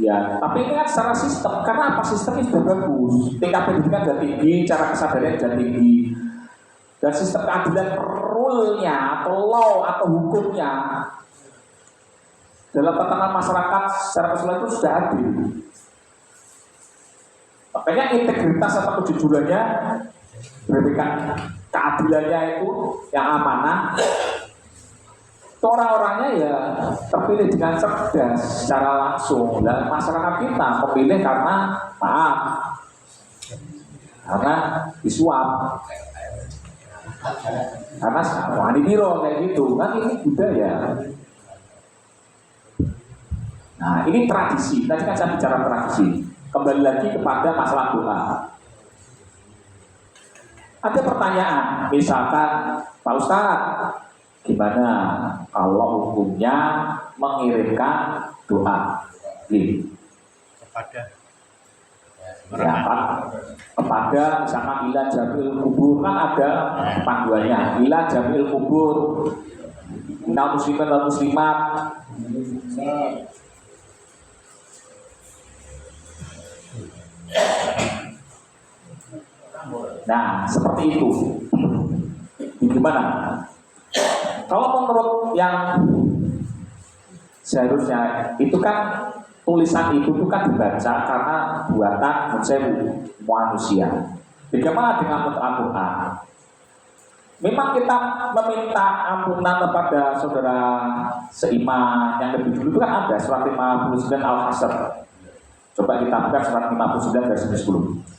ya, tapi ini kan secara sistem. Karena apa? Sistemnya sudah bagus. Tingkat pendidikan sudah tinggi, cara kesadaran sudah tinggi. Dan sistem keadilan rule-nya atau law atau hukumnya dalam tatanan masyarakat secara keseluruhan itu sudah adil. Makanya integritas atau kejujurannya, keadilannya itu yang amanah. Orang-orangnya ya terpilih dengan cerdas secara langsung. Dan masyarakat kita memilih karena maaf, karena disuap, karena wani biro kayak gitu. Kan ini budaya. Nah ini tradisi. Tadi kan saya bicara tradisi. Kembali lagi kepada masalah doa. Ada pertanyaan, misalkan Pak Ustadz, gimana kalau hukumnya mengirimkan doa kepada misalkan ila jamil kubur, kan ada panduannya, ila jamil kubur minal muslimin wal muslimat. Nah, seperti itu. Gimana? Kalau menurut yang seharusnya itu kan tulisan itu kan dibaca karena buatan manusia. Bagaimana dengan Al-Quran? Memang kita meminta ampunan kepada saudara seiman yang lebih dulu itu kan ada surat 59 Al-Hasr. Coba kita buka surat 59 dari 10.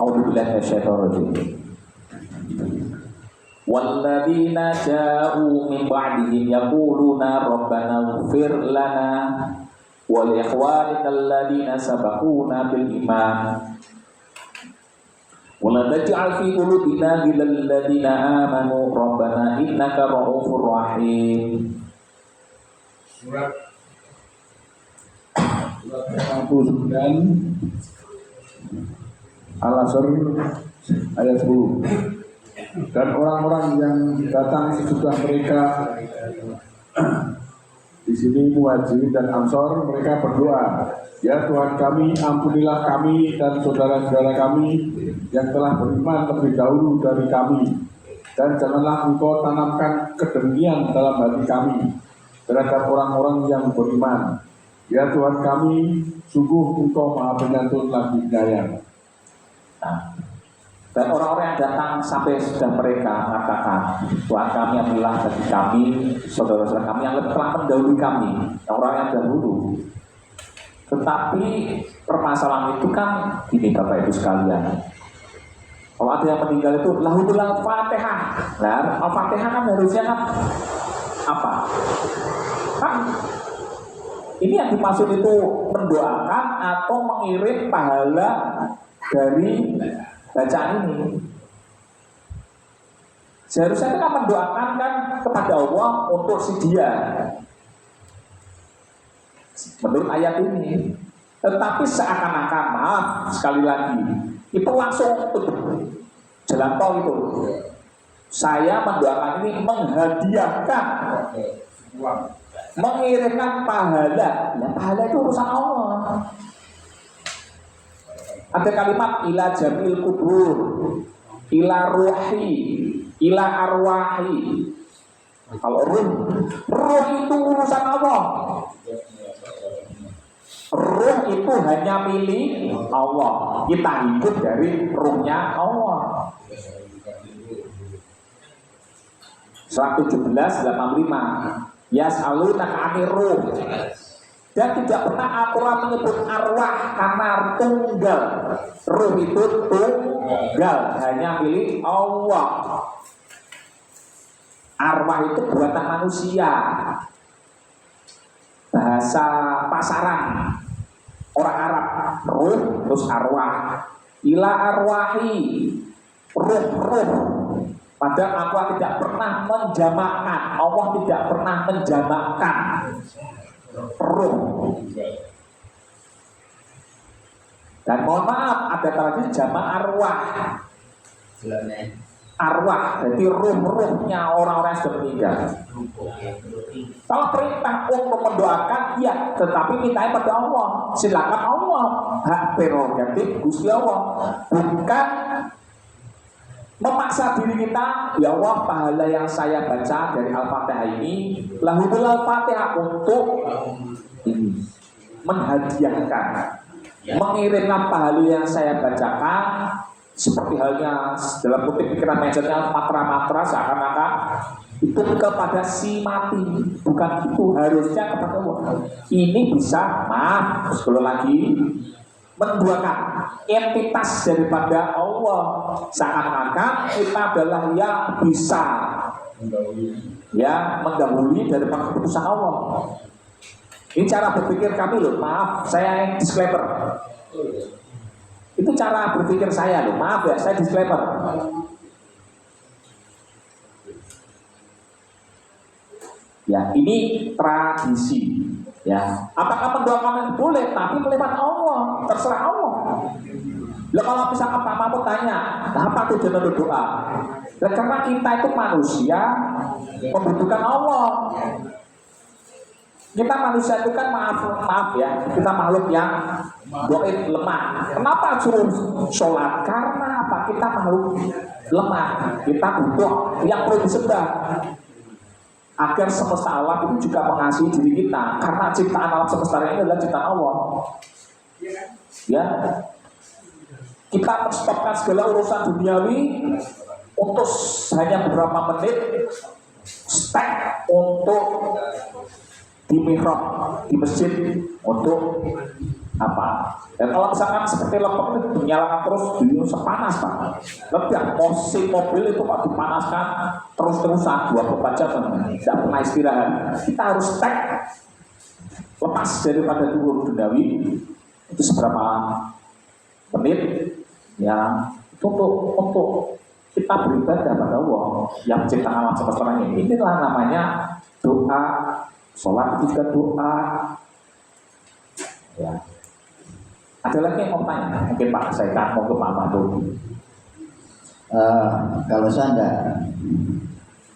A'udzubillahi minasyaitonir rajim. Walladzina ja'u min ba'dihim yaquluna rabbana ighfir lana wa li ikhwanina alladzina sabaquna bil iman wa la taj'al fi qulubina ghillan lil ladzina amanu rabbana innaka ra'ufur rahim. Surat 59 Al-Asr ayat 10. Dan orang-orang yang datang sesudah mereka di sini Muhajirin dan Ansor, mereka berdoa, ya Tuhan kami, ampunilah kami dan saudara-saudara kami yang telah beriman lebih dahulu dari kami, dan janganlah engkau tanamkan kedengkian dalam hati kami terhadap orang-orang yang beriman. Ya Tuhan kami, sungguh engkau maha penyantun lagi penyayang. Nah, dan orang-orang yang datang sampai sudah mereka mengatakan, Tuhan kami, ampunilah bagi kami, saudara-saudara kami yang telah mendahului kami, yang orang yang dahulu. Tetapi permasalahan itu kan ini Bapak Ibu sekalian. Kalau ada yang meninggal itu lahul Al-Fatihah. Nah, Al-Fatihah kan harusnya kan apa? Kan ini yang dimaksud itu mendoakan atau mengirim pahala dari bacaan ini. Seharusnya kita mendoakan kan kepada Allah untuk si dia, menurut ayat ini. Tetapi seakan-akan, maaf sekali lagi, itu langsung jalan tol itu. Saya mendoakan ini menghadiahkan, mengirimkan pahala. Ya, pahala itu urusan Allah. Ada kalimat ila jamil kubur, ila ruhi, ila arwahi. Kalau ruh itu urusan Allah. Ruh itu hanya milik Allah. Kita hidup dari ruhnya Allah. Surat 17:85. Yas'alunaka 'anir ruh. Dan tidak pernah Al-Quran menyebut arwah karena tunggal. Ruh itu tunggal, hanya milik Allah. Arwah itu buatan manusia. Bahasa pasaran orang Arab, ruh terus arwah. Ila arwahi, ruh. Padahal Allah tidak pernah menjamakkan. Allah tidak pernah menjamakkan ruh. Dan mohon maaf, ada tradisi jamak arwah. Arwah, jadi ruh-ruhnya orang-orang yang sudah meninggal. Kalau perintah untuk mendoakan, ya, tetapi mintanya pada Allah. Silakan Allah, hak prerogatif Gusti Allah. Bukan memaksa diri kita, ya Allah, pahala yang saya baca dari Al-Fatihah ini, lahumul Al-Fatihah untuk menghadiahkan, mengirimkan pahala yang saya bacakan. Seperti halnya dalam kutip pikiran manajernya matra-matra seakan-akan itu kepada si mati, bukan itu, harusnya kepada Allah. Ini bisa, maaf, sekali lagi, menduakan entitas daripada Allah, seakan-akan kita adalah yang bisa ya mendahului daripada keputusan Allah. Ini cara berpikir kami loh, maaf, saya yang disclaimer. Itu cara berpikir saya loh, maaf ya, saya disclaimer. Ya, ini tradisi. Ya, apakah mendoakan boleh, tapi melewat Allah, terserah Allah. Loh, kalau misalkan Pak Mahmud tanya, nah apa tujuan berdoa? Nah, karena kita itu manusia membutuhkan Allah. Kita manusia itu kan maaf ya, kita makhluk yang doib, lemah. Kenapa suruh sholat? Karena apa? Kita makhluk lemah. Kita butuh yang perlu disembah. Agar semesta alam itu juga mengasihi diri kita. Karena ciptaan alam semesta ini adalah ciptaan Allah. Ya, kita menstopkan segala urusan duniawi untuk hanya beberapa menit step untuk di mihrab, di masjid untuk apa? Dan kalau misalkan seperti lepek itu dinyalakan terus, sepanas Pak. Lebih mesin mobil itu Pak dipanaskan terus-terusan 24 jam, tidak pernah istirahat. Kita harus lepas daripada dulu duniawi itu seberapa menit ya untuk kita beribadah pada Allah yang menciptakan alam semesta ini. Inilah namanya doa. Sholat itu juga doa. Ya. Ada lagi yang mau tanya? Mungkin Pak Saikan mau ke Pak Mahmud. Kalau saya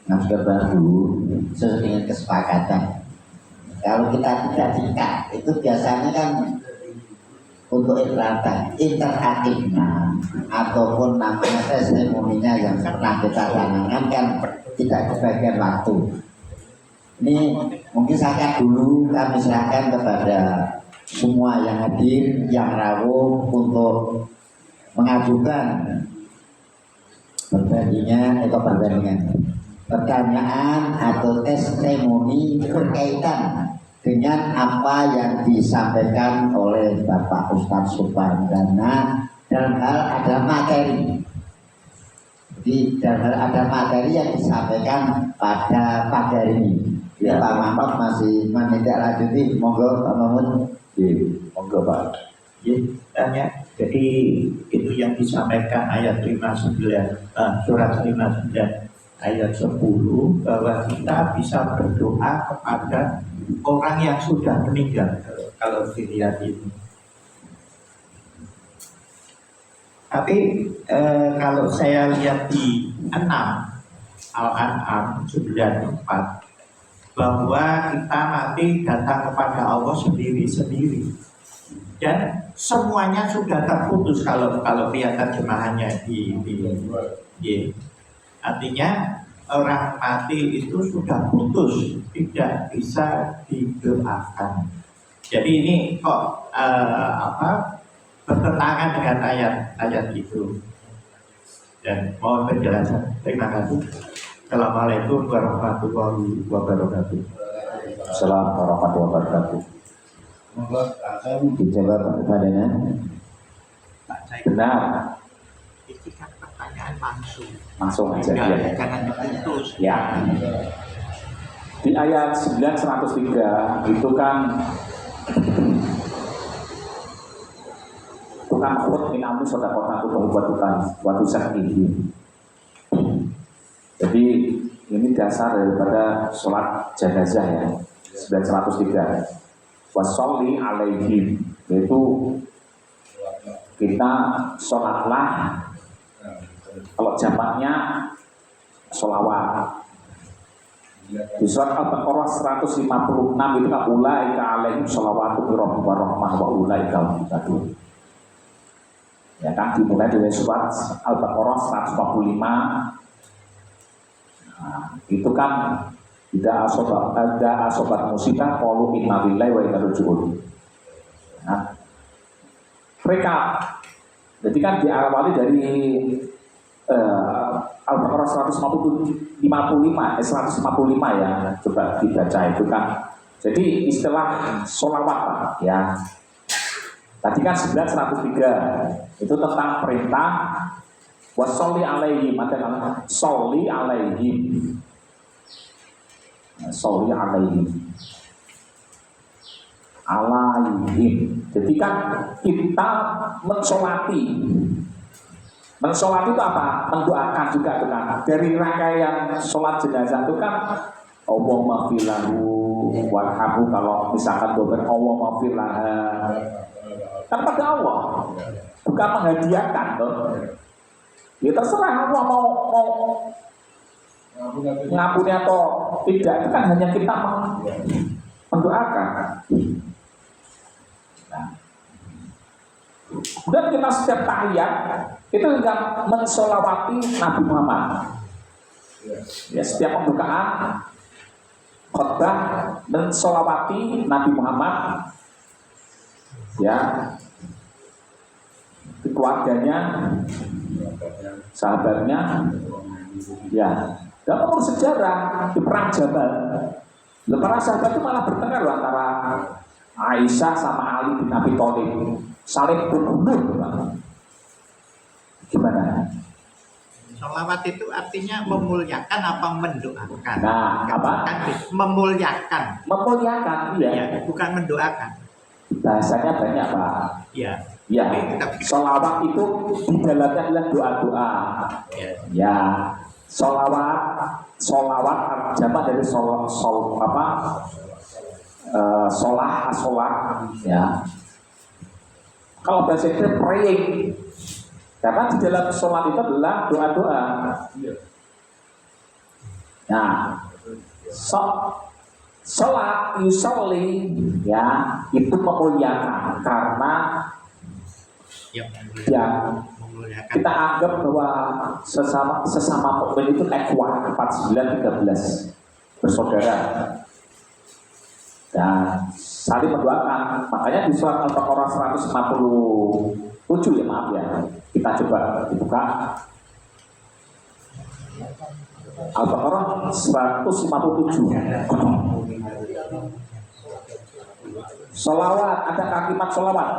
nggak sekedar dulu sesuai dengan kesepakatan. Kalau kita tidak diikat, itu biasanya kan untuk interaktifnya ataupun namanya testimoninya yang pernah kita tanyakan kan tidak di bagian waktu. Ini mungkin saya dulu kami serahkan kepada semua yang hadir, yang rawuh untuk mengajukan pertanyaan atau testimoni berkaitan dengan apa yang disampaikan oleh Bapak Ustadz Subandana dalam hal ada materi. Jadi dalam hal ada materi yang disampaikan pada pagi hari ini. Ya, Pak Mahmud masih menindaklanjuti, monggo Pak Mahmud. Monggo Pak. Tanya. Jadi itu yang disampaikan ayat 59, surat 59 ayat 10 bahwa kita bisa berdoa kepada orang yang sudah meninggal kalau dilihat itu. Tapi kalau saya lihat di 6 Al-An'am 94 bahwa kita nanti datang kepada Allah sendiri-sendiri dan semuanya sudah terputus kalau lihat terjemahannya di artinya orang mati itu sudah putus, tidak bisa didoakan. Jadi ini kok bertentangan dengan ayat-ayat itu. Dan mohon penjelasan. Terima kasih. Assalamualaikum warahmatullahi wabarakatuh. Assalamualaikum warahmatullahi wabarakatuh. Dijawab kepadanya. Benar, Ini kan pertanyaan langsung. langsung aja ya. Jangan diputus. Ya. Di ayat 9 103 itu kan bukan khut min amri sedekah waktu sakit. Jadi ini dasar daripada sholat jenazah ya. 9 103 wasolli alaihim, yaitu kita sholatlah, kalau jamaknya sholawat. Di surat Al-Baqarah 156 itu kan ulaika alaihim sholawatu min wa rahmah wa ulaika hum muhtadun. Ya kan, dimulai dari surat Al-Baqarah 145. Nah, itu kan tidak asobat musibah qalu inna lillahi wa inna ilaihi raji'un. Nah, mereka jadi kan diawali dari Al-Baqarah 155 ya, coba dibaca itu kan. Jadi istilah sholawat ya. Tadi kan 9 103 itu tentang perintah wasolli alaihim, ada sholli alaihim. Sholli alaihim. Jadi kan kita mensolati. Mensolati itu apa? Mendoakan juga itu kan. Dari rangkaian sholat jenazah itu kan Allahumma filahu warhamhu, kalau misalkan doa Allahumma filaha kan pada Allah, bukan menghadiahkan tuh. Ya terserah Allah mau ngampuni atau tidak, itu kan hanya kita mendoakan. Nah, dan kita setiap tahiyat itu juga mensolawati Nabi Muhammad. Ya, setiap pembukaan khutbah mensolawati Nabi Muhammad, ya, keluarganya, sahabatnya, ya. Dan menurut sejarah di perang Jamal, para sahabat itu malah bertengkar antara Aisyah sama Ali bin Abi Thalib, saling berbunuh. Gimana? Sholawat itu artinya memuliakan apa mendoakan? Nah, apa? Memuliakan. Memuliakan, iya. Ya, bukan mendoakan. Bahasanya banyak, Pak. Iya. Ya, sholawat itu di dalamnya adalah doa-doa. Ya, sholawat jamak dari sholah, ya. Kalau bahasa Inggris praying, karena di dalam sholat itu adalah doa-doa. Nah, sholat yusolli, ya, itu memuliakan karena yang kita anggap bahwa sesama mukmin itu ikhwah, 4913 bersaudara dan saling mendoakan. Makanya di surat Al-Baqarah 157 ya, maaf ya, kita coba dibuka Al-Baqarah 157. Sholawat, ada kalimat sholawat.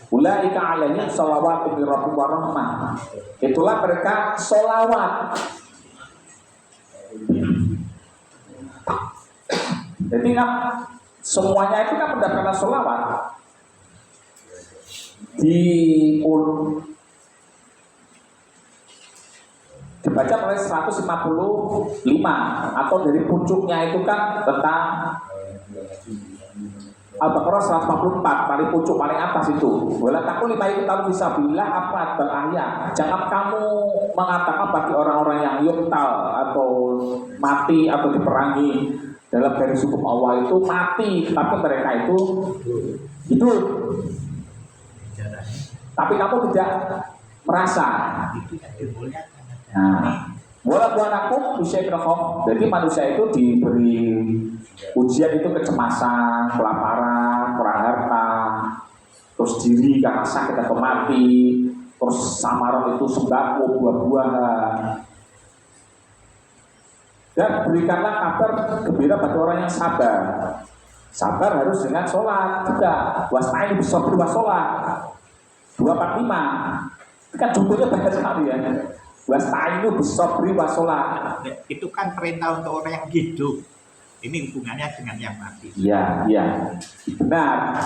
Ulaika alaihim sholawatu min rabbihim wa rahmah. Itulah mereka sholawat. Jadi kan semuanya itu kan mendapatkan sholawat. Dibaca oleh 155 atau dari puncuknya itu kan tentang Al-Baqarah 144, paling pucuk paling atas itu. Wala takul lima itu tahu bisa bilang apa berayat. Jangan kamu mengatakan bagi orang-orang yang yuktal atau mati atau diperangi dalam garis hukum Allah itu mati, tapi mereka itu hidup. Tapi kamu tidak merasa. Nah, walaupun anakku bisa berkhof, jadi manusia itu diberi ujian itu kecemasan, kelaparan, kurang harta, terus diri karena sakit atau mati, terus samaran itu sembako, buah-buahan. Dan berikanlah kabar gembira pada orang yang sabar. Sabar harus dengan sholat juga. Wasta'inu bis-sabri was-sholat. 245. Itu kan contohnya banyak sekali ya. Wasta'inu bis-sabri was-sholat. Itu kan perintah untuk orang yang hidup. Ini hubungannya dengan yang mati. Iya, iya. Benar.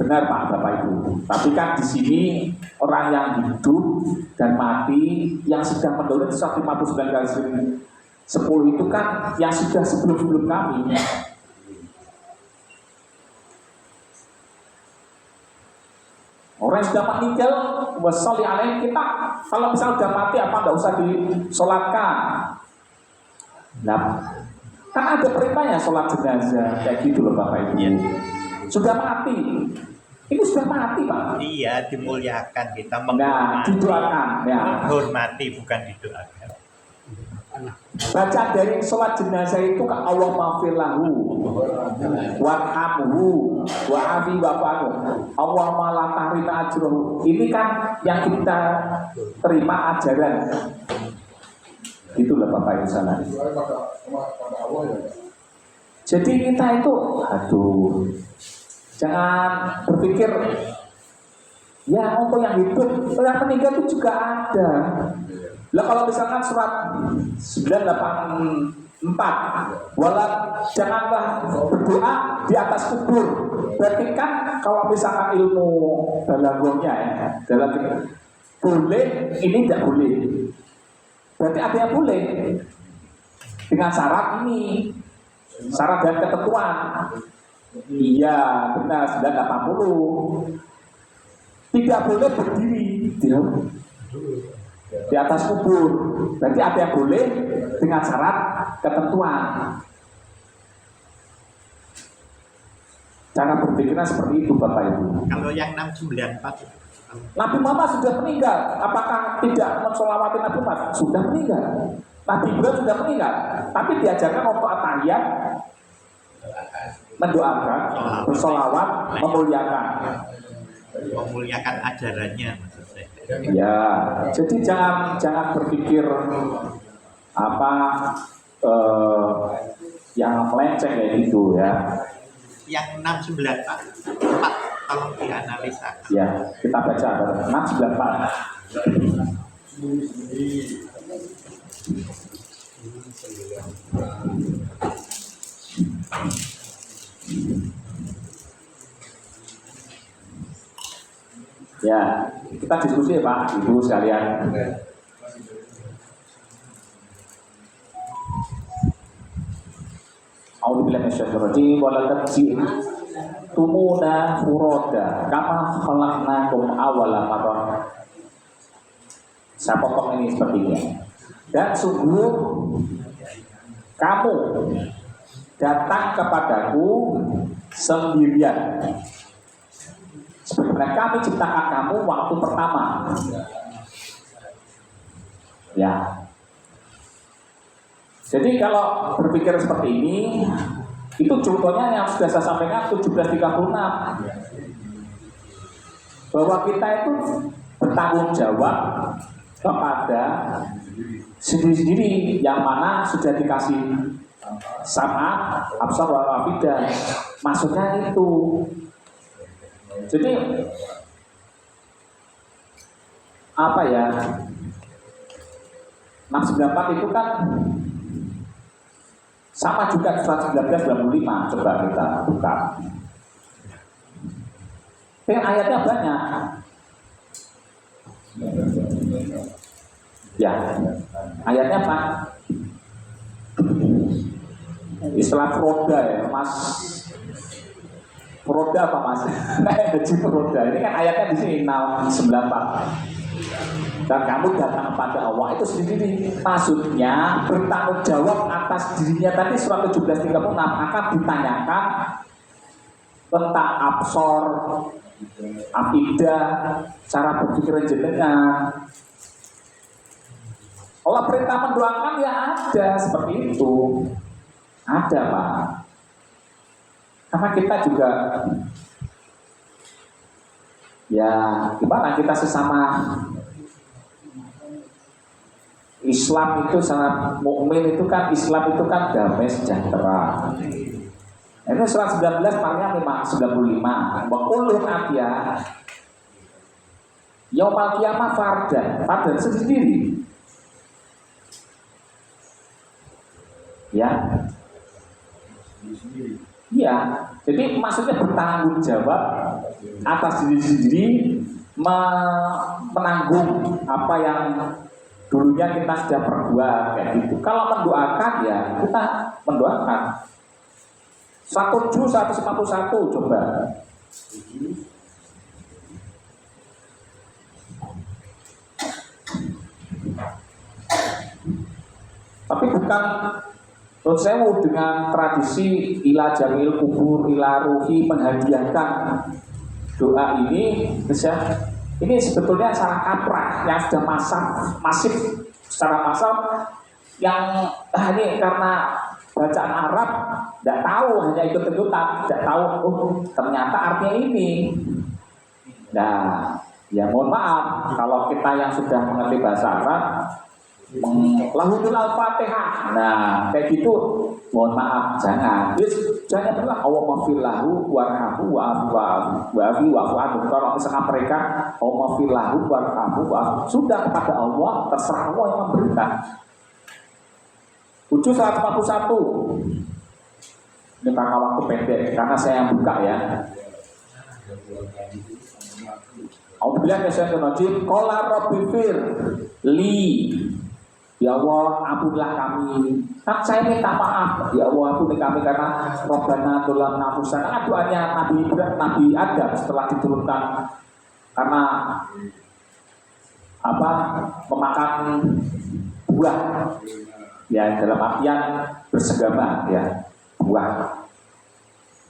Benar Pak Bapak Ibu. Tapi kan di sini orang yang hidup dan mati yang sudah mendownload 159 10 itu kan yang sudah sebelum kami. Orang yang sudah meninggal, wassalli alaih, kita kalau misalnya sudah mati apa nggak usah disolatkan. Nah, kan ada perintahnya sholat jenazah kayak gitu loh Bapak Ibu. Sudah mati, ini sudah mati Pak. Iya, dimuliakan kita Nah, didoakan. Ya. menghormati bukan didoakan. Baca dari sholat jenazah itu kan Allah maghfir lahu warhamhu wa'afi wa'fu Allah malah tarima ajruhu. Ini kan yang kita terima ajaran. Itulah Bapak Ibu sana. Jadi kita itu jangan berpikir ya untuk yang hidup, yang meninggal itu juga ada. Lah kalau misalkan surat 984 janganlah berdoa di atas kubur. Berarti kan kalau misalkan ilmu balaghahnya ya, dalam boleh, ini tidak boleh. Berarti ada yang boleh dengan syarat ini, syarat dan ketentuan. Iya, benar 980. Tidak boleh berdiri di atas kubur. Berarti ada yang boleh dengan syarat ketentuan. Cara berpikirnya seperti itu Bapak Ibu. Kalau yang 694 Nabi Muhammad sudah meninggal. Apakah tidak mensolawati Nabi Muhammad? Sudah meninggal. Nabi Ibrahim sudah meninggal. Tapi diajarkan untuk atahiyat, mendoakan, bersolawat, memuliakan ajarannya maksud saya. Ya, jadi jangan berpikir yang melenceng kayak gitu ya. Yang 694 tolong dianalisa. Ya, kita baca 694. Ya, kita diskusi ya Pak, Ibu sekalian. A'udzubillahi minasyaitonir rajim wa laqad tumuna furoda kama khalaqnakum awwala marrah. Saya potong ini sepertinya. Dan sungguh kamu datang kepadaku sendirian sebagaimana kami ciptakan kamu waktu pertama. Ya. Jadi kalau berpikir seperti ini, itu contohnya yang sudah saya sampaikan 1736, bahwa kita itu bertanggung jawab kepada sendiri-sendiri yang mana sudah dikasih sama absar wal afidah. Maksudnya itu. Jadi apa ya? 694 itu kan sama juga surat 1995. Coba kita buka. Dengan ayatnya banyak. Ya, ayatnya apa? Istilah roda ya, Mas. Roda apa Mas? Haji roda. Ini kan ayatnya di sini 694. Dan kamu datang pada Allah itu sendiri. Maksudnya bertanggung jawab atas dirinya. Tadi surat 1736 akan ditanyakan tentang absor, akidah, cara berpikir jenengan. Kalau perintah mendoakan ya ada seperti itu. Ada Pak. Karena kita juga ya gimana, kita sesama Islam itu sangat mukmin itu kan, Islam itu kan damai sejahtera. Ini surat 19 Maryam 95. Wa kullu atya yaumal qiyamah fardan sendiri. Ya. Iya, jadi maksudnya bertanggung jawab atas diri sendiri, menanggung apa yang dulunya kita sudah perbuat kayak gitu. Kalau mendoakan ya kita mendoakan. 151 coba. Tapi bukan sewu dengan tradisi ila jamil kubur ila ruhi menghadiahkan doa ini, bisa. Ini sebetulnya secara kaprah yang sudah masif secara massal yang ini karena bacaan Arab tidak tahu, hanya ikut-ikutan, tidak tahu ternyata artinya ini. Nah, ya mohon maaf kalau kita yang sudah mengerti bahasa Arab lahudul al-fatihah, nah kayak gitu mohon maaf jangan. Jangan bilang Allahumma fillahu warhamhu wa'afi wa'fu anhu. Kalau misalkan mereka Allahumma fillahu warhamhu wa'afi, sudah kepada Allah, terserah Allah yang memberikan. 141. Ini karena waktu pendek, karena saya yang buka ya. Alhamdulillah kesyaitanirrajim. Qala rabbifir li, ya Allah ampunilah kami. Kan saya minta maaf, ya Allah ampuni kami karena Rabbana dzalamna anfusana. Doanya Nabi Adam setelah diturunkan karena memakan buah, ya dalam artian bersenggama ya, buah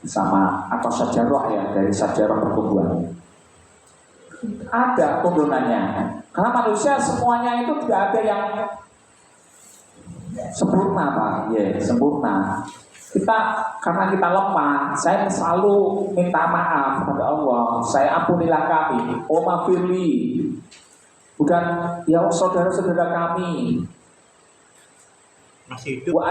sama atau sajarah ya, dari sajarah pertumbuhan. Ada turunannya. Karena manusia semuanya itu tidak ada yang sempurna Pak, ya sempurna. Karena kita lemah, saya selalu minta maaf kepada Allah. Saya ampunilah kami, Oma Firli. Bukan ya saudara-saudara kami. Masih hidup.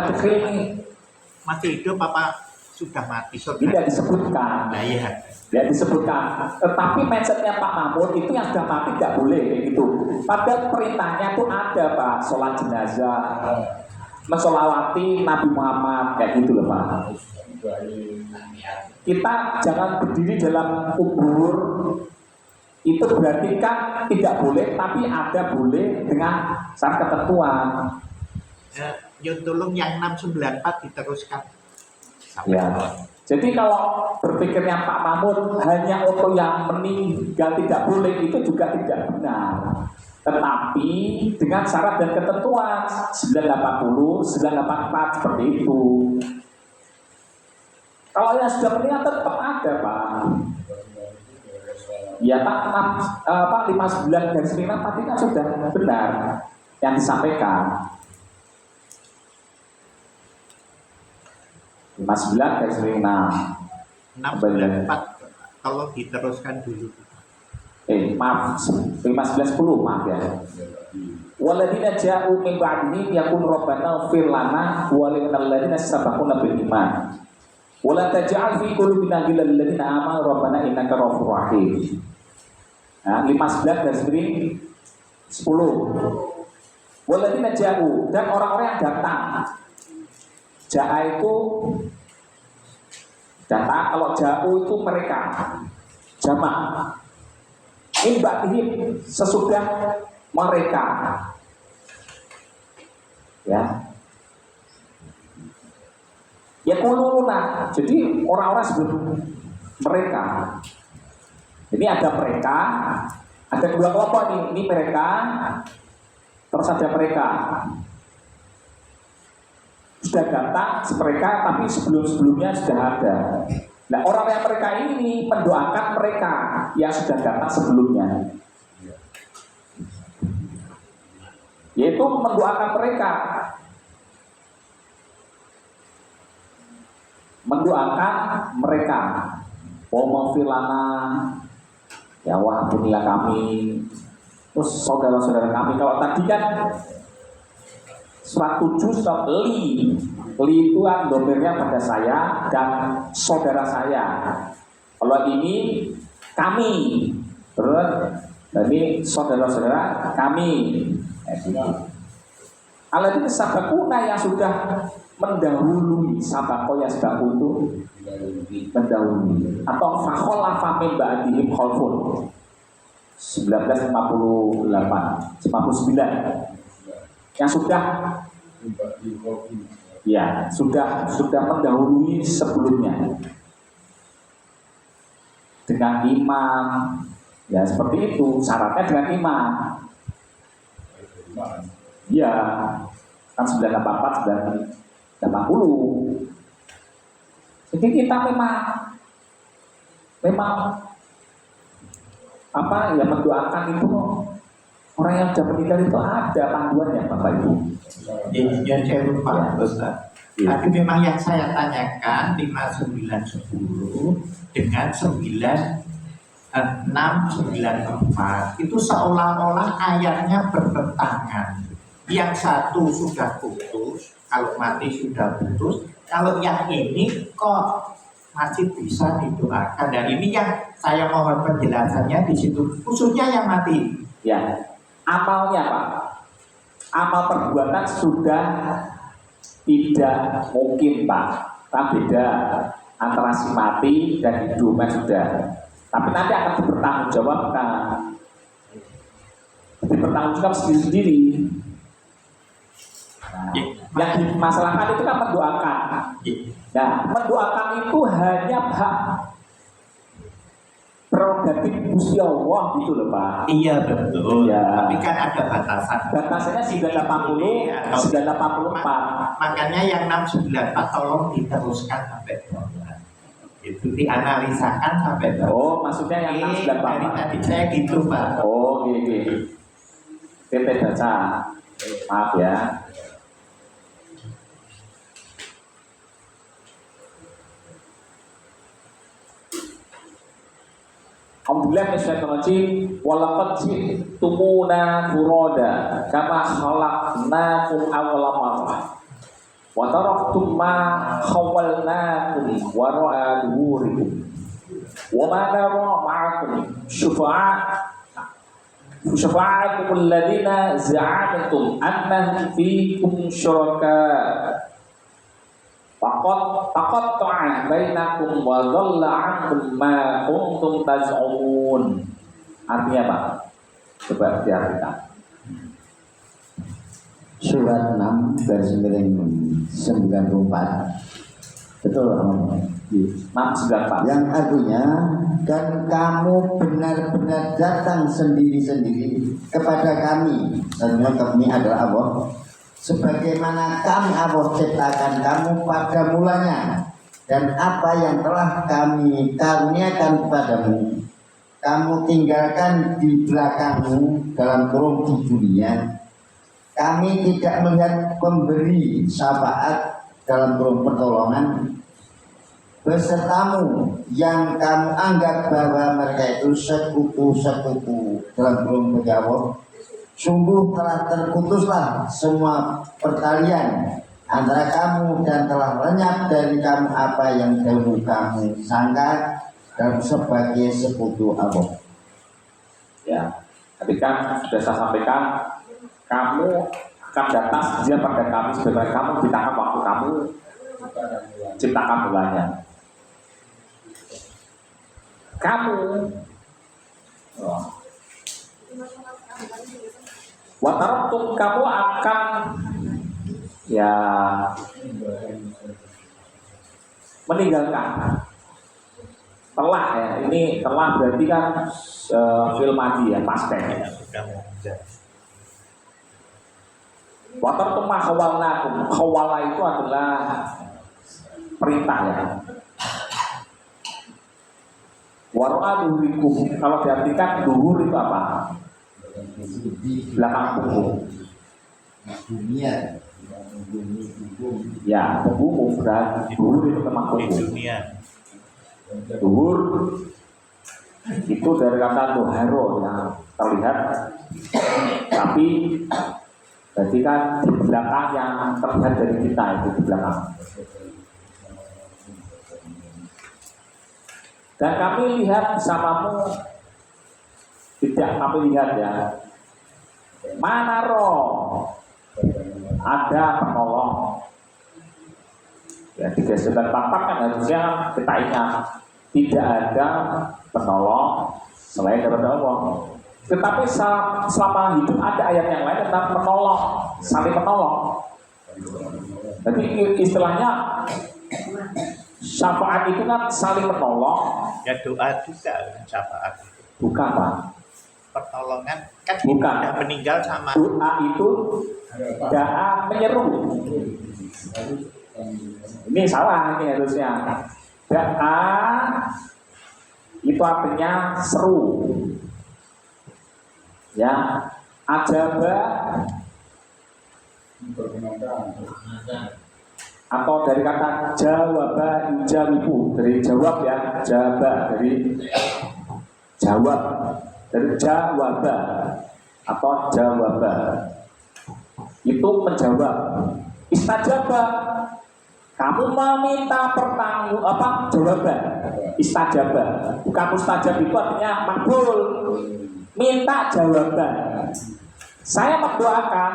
Masih hidup apa sudah mati? Tidak disebutkan. Nah, iya. Tidak disebutkan. Tetapi mindsetnya Pak Mahmud itu yang sudah mati tidak boleh kayak gitu. Padahal perintahnya itu ada Pak, sholat jenazah, mensolawati Nabi Muhammad kayak gitu loh Pak. Kita jangan berdiri dalam kubur. Itu berarti kan tidak boleh, tapi ada boleh dengan syarat ketentuan. Ya tolong yang 694 diteruskan. Ya. Jadi kalau berpikirnya Pak Mahmud hanya untuk yang meninggal tidak boleh, itu juga tidak benar. Tetapi dengan syarat dan ketentuan 980, 984 seperti itu. Kalau yang sudah meninggal tetap ada Pak. Ya Pak 59 garis miring kan sudah benar yang disampaikan. 59 garis miring 694 kalau diteruskan dulu. Maaf 1510 maaf ya. Waladina ja'u min ba'dihim yaqulu rabbana ighfir lana wa lil ladzina sabaquna bil iman. Wala taj'al fi qulubina ghillan lil ladzina amanu rabbana innaka ghafurur rahim. Nah, 15 garis miring 10. Waladina ja'u, dan orang-orang yang datang. Ja'a itu datang, kalau ja'u itu mereka jamak. Imba'ihim sesudah mereka. Ya. Ya kuluna. Jadi orang-orang sebelum mereka. Ini ada mereka, ada dua kelompok nih. Ini mereka, terus ada mereka. Sudah datang mereka, tapi sebelum-sebelumnya sudah ada. Nah orang yang mereka ini mendoakan mereka yang sudah datang sebelumnya. yaitu mendoakan mereka, Wamafilana, ya wah ampunilah kami, terus saudara-saudara kami. Kalau tadi kan surat 7 surat li itu kan domirnya pada saya dan saudara saya. Kalau ini kami, terus ini saudara-saudara kami. Kalau ini sabakuna yang sudah mendahului, sabako yang sebaku itu mendahului, atau fakholafa min ba'dihim khalfun 1959 yang sudah ya sudah mendahului sebelumnya dengan imam, ya seperti itu syaratnya dengan imam. Ya kan 984 980. Jadi kita memang apa ya, mendoakan itu orang yang sudah meninggal itu ada panduannya Bapak Ibu. Ya saya lupa Ustaz. Tapi memang yang saya tanyakan 5910 dengan 9694 itu seolah-olah ayatnya bertentangan. Yang satu sudah putus, kalau mati sudah putus, kalau yang ini kok masih bisa didoakan. Dan ini yang saya mohon penjelasannya di situ, khususnya yang mati. Ya, amalnya Pak, amal perbuatan sudah tidak mungkin Pak. Tak beda antara si mati dan hidupnya sudah. Tapi nanti akan dipertanggungjawabkan, sendiri-sendiri. Yang dimasalahkan itu kan mendoakan. Nah, mendoakan itu hanya hak prerogatif Gusti Allah gitu loh Pak. Iya betul. Ya. Tapi kan ada batasan. Batasannya 980, 984. Makanya yang 694 tolong diteruskan sampai bawah. Itu dianalisakan sampai bawah. Oh, maksudnya yang 694. Dari tadi saya gitu Pak. Oh, gini. Kita baca. Maaf ya. Alhamdulillah minasyaitonir walaqad ji'tumuna furada kama khalaqnakum awwala marrah wa taraktum ma khawwalnakum wara'a dhuhurikum wa ma nara ma'akum syufa'akum alladhina za'amtum annahum fiikum syuraka Takot ta'ah bainakum wa dhalla 'ankum ma kuntum taz'umun. Artinya apa? Coba diartikan. Surat 6 garis miring 94. Betul Om. 694. Yang artinya, dan kamu benar-benar datang sendiri-sendiri kepada kami. Dan kami adalah Allah. Sebagaimana kami Allah ciptakan kamu pada mulanya, dan apa yang telah kami karuniakan kepadamu kamu tinggalkan di belakangmu dalam kurung di dunia. Kami tidak melihat pemberi syafaat dalam kurung pertolongan besertamu yang kamu anggap bahwa mereka itu sekutu-sekutu dalam kurung berjawab. Sungguh telah terputuslah semua pertalian antara kamu dan telah lenyap dari kamu apa yang dahulu kamu sangka dan sebagai sekutu Allah. Ya, ketika sudah saya sampaikan, kamu akan datang sedia pada kami sebagaimana kamu ciptakan waktu kamu ciptakan mulanya. Kamu Wataraktum, kamu akan ya meninggalkan. Telah ya, ini telah berarti kan fil madi ya, past tense. Wataraktum ma khawalnakum. Khawala itu adalah perintah ya. Waro'a duhurikum, kalau diartikan duhur itu apa? Belakang punggung. dunia Ya, tunggu mufrad. Duhur itu memang Di tunggu. dunia. Duhur itu dari kata duharo yang terlihat, tapi berarti kan di belakang yang terlihat dari kita itu di belakang. Dan kami lihat bersamamu, tidak kami lihat ya. Mana roh ada penolong. Ya, 39 kan harusnya kita ingat tidak ada penolong selain daripada Allah. Tetapi selama hidup ada ayat yang lain tentang menolong, saling menolong. Jadi istilahnya syafaat itu kan saling menolong. Ya doa juga syafaat. Bukan Pak. Pertolongan kan Bukan. sudah meninggal sama. Doa itu doa menyeru. Ini salah ini harusnya. Doa itu artinya seru. Ya, ajaba atau dari kata jawaba yujawibu, dari jawab ya, jawab dari jawab, dari jawaba atau jawaba itu menjawab. Istajaba, kamu meminta jawaban. Istajaba, bukan mustajab, itu artinya makbul, minta jawaban. Saya mendoakan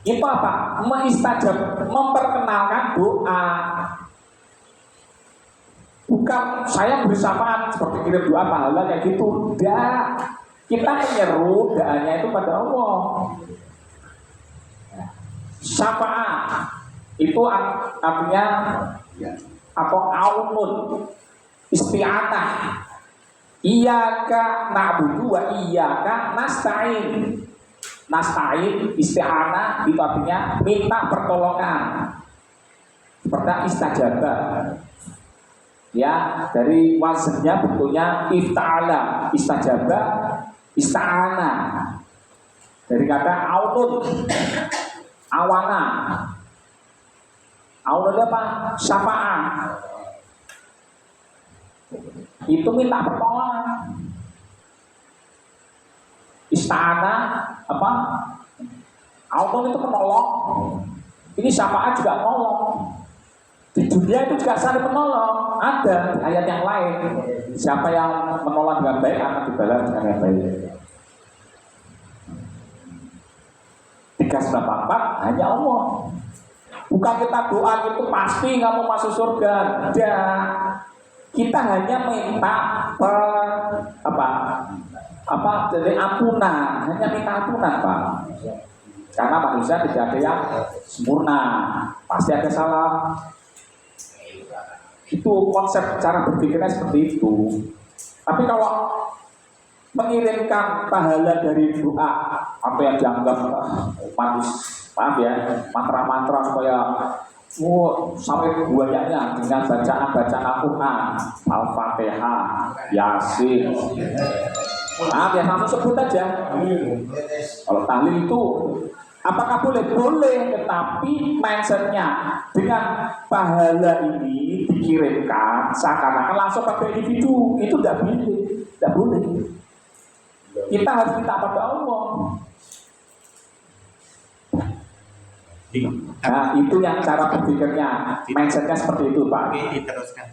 itu apa? Mengistajab, memperkenalkan doa. Bukan saya beri syafaat seperti kirim doa pahala kayak gitu. Tidak. Kita menyeru doanya itu pada Allah. Syafaat itu artinya atau aunun, isti'anah. Iyyaka na'budu wa iyyaka nasta'in. Nasta'in, isti'anah itu artinya minta pertolongan. Seperti istajabah. Ya, dari wazannya bentuknya ifta'ala, istajabah, ista'ana. Dari kata aunun, awana. Aunun apa? Syafa'ah. Itu minta pertolongan. Istana apa? Aunun itu menolong. Ini syafaat juga menolong. Di dunia itu juga saling menolong. Ada di ayat yang lain. Siapa yang menolong dengan baik akan dibalas dengan yang baik. 394 hanya Allah. Bukan kita doa itu pasti kamu masuk surga. Tidak. Kita hanya minta jadi ampunan, hanya minta ampunan Pak. Karena manusia tidak ada yang sempurna, pasti ada salah. Itu konsep cara berpikirnya seperti itu. Tapi kalau mengirimkan pahala dari doa, apa yang dianggap maaf ya, mantra-mantra supaya sampai banyaknya dengan bacaan Al-Quran, Al-Fatihah, Yasin. Maaf ya, langsung sebut aja. Kalau tahlil itu apakah boleh? Boleh, tetapi mindsetnya dengan pahala ini dikirimkan seakan-akan langsung pada individu, itu tidak boleh. Kita harus minta pada Allah. Nah, itu yang cara berpikirnya, mindsetnya seperti itu Pak. Oke, diteruskan.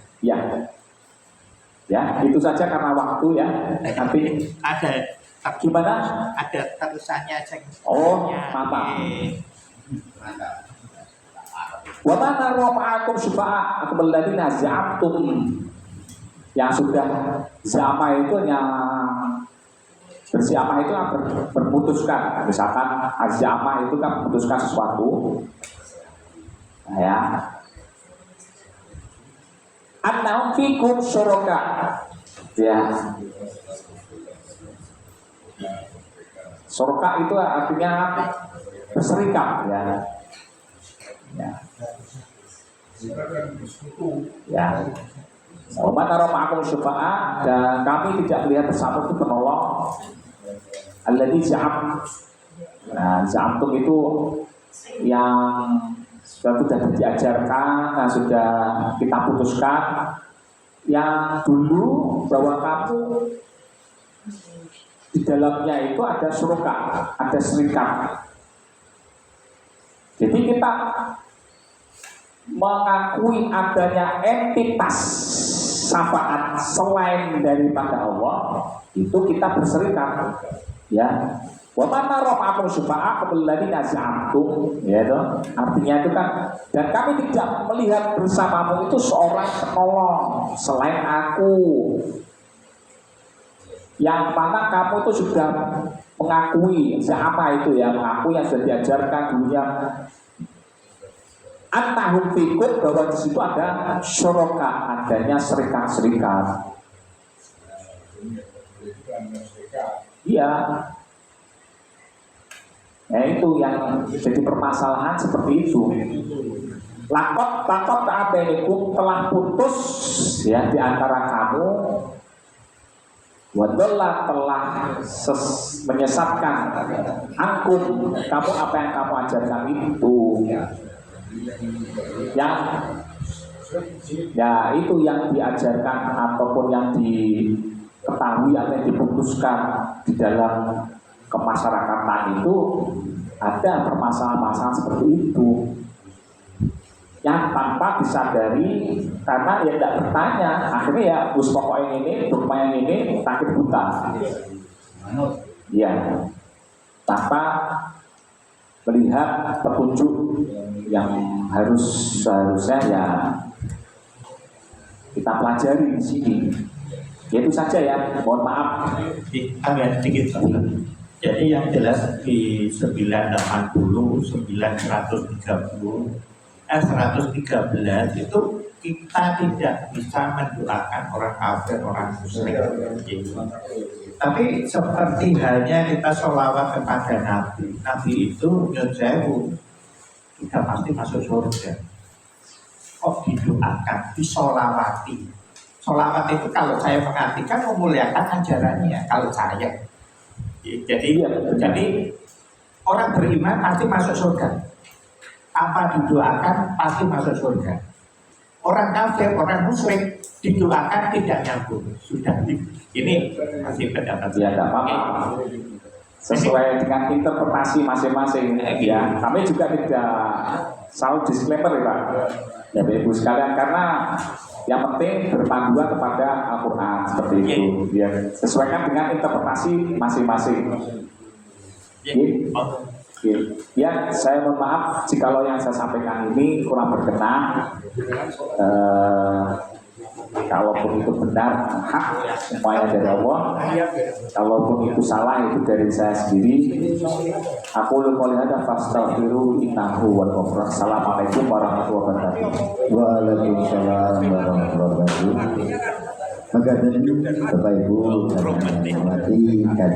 Ya, itu saja karena waktu ya. Nanti Ada gimana? Ada terusannya ceng. Oh, mantap. Wa mana rafa'akum syufa'a akum alladziina za'amtum. Yang sudah zama itu yang bersiama itu kan berputuskan. Misalkan azama itu kan memutuskan sesuatu. Nah, ya. Annahum fikum syuraka. Ya. Syuraka itu artinya berserikat ya. Ya. Ya. Umat aroma'akum syufa'a, dan kami tidak melihat bersama itu penolong. Alladzi za'am, Nah, za'amtum itu yang sudah diajarkan, nah, sudah kita putuskan. Yang dulu bahwa kamu di dalamnya itu ada syurga, ada serikat. Jadi kita mengakui adanya entitas syafaat selain daripada Allah, itu kita berserikat, ya. Wa man rafa'akum syufa'a qablalladzina za'amtum, ya toh. Artinya itu kan, dan kami tidak melihat bersamamu itu seorang penolong selain aku. Yang mana kamu itu sudah mengakui, siapa itu ya, mengakui yang sudah diajarkan dulunya. Antahum fikut, bahwa di situ ada syuraka, adanya serikat-serikat. Iya. Nah itu yang jadi permasalahan seperti itu. Lakot ta'abenikum, telah putus ya di antara kamu. Wadallah, telah menyesatkan angkum kamu apa yang kamu ajarkan itu. Yang ya itu yang diajarkan ataupun yang diketahui atau yang diputuskan di dalam kemasyarakatan itu ada permasalahan-permasalahan seperti itu yang tanpa disadari karena ya tidak bertanya, akhirnya ya bus pokok yang ini, dogma yang ini takut buta, ya tanpa melihat petunjuk yang seharusnya ya kita pelajari di sini. Ya itu saja ya, mohon maaf. Agak sedikit. Jadi yang jelas di 980, 113 itu kita tidak bisa mendoakan orang kafir, orang musyrik. Tapi seperti halnya kita sholawat kepada Nabi. Nabi itu nyujewu sudah pasti masuk surga. Kok didoakan, disolawati. Sholawat itu kalau saya mengartikan memuliakan ajarannya. Kalau saya, jadi orang beriman pasti masuk surga. Tanpa didoakan pasti masuk surga. Orang kafir, orang musyrik didoakan tidak nyambung. Sudah ini masih pendapat ya, tidak apa-apa. Sesuai dengan interpretasi masing-masing ya. Kami juga tidak selalu disclaimer ya Pak, ya Ibu sekalian, karena yang penting berpanduan kepada Al-Quran seperti itu. Ya, sesuaikan dengan interpretasi masing-masing. Ya, saya mohon maaf jikalau yang saya sampaikan ini kurang berkenan. Kalaupun itu benar, hak semuanya dari Allah. Kalaupun itu salah, itu dari saya sendiri. Aku lupa lihat fastaghfiru innahu wal ghafur. Assalamualaikum warahmatullahi wabarakatuh. Waalaikumsalam warahmatullahi wabarakatuh. Maka dari Bapak Ibu, kami hormati kajian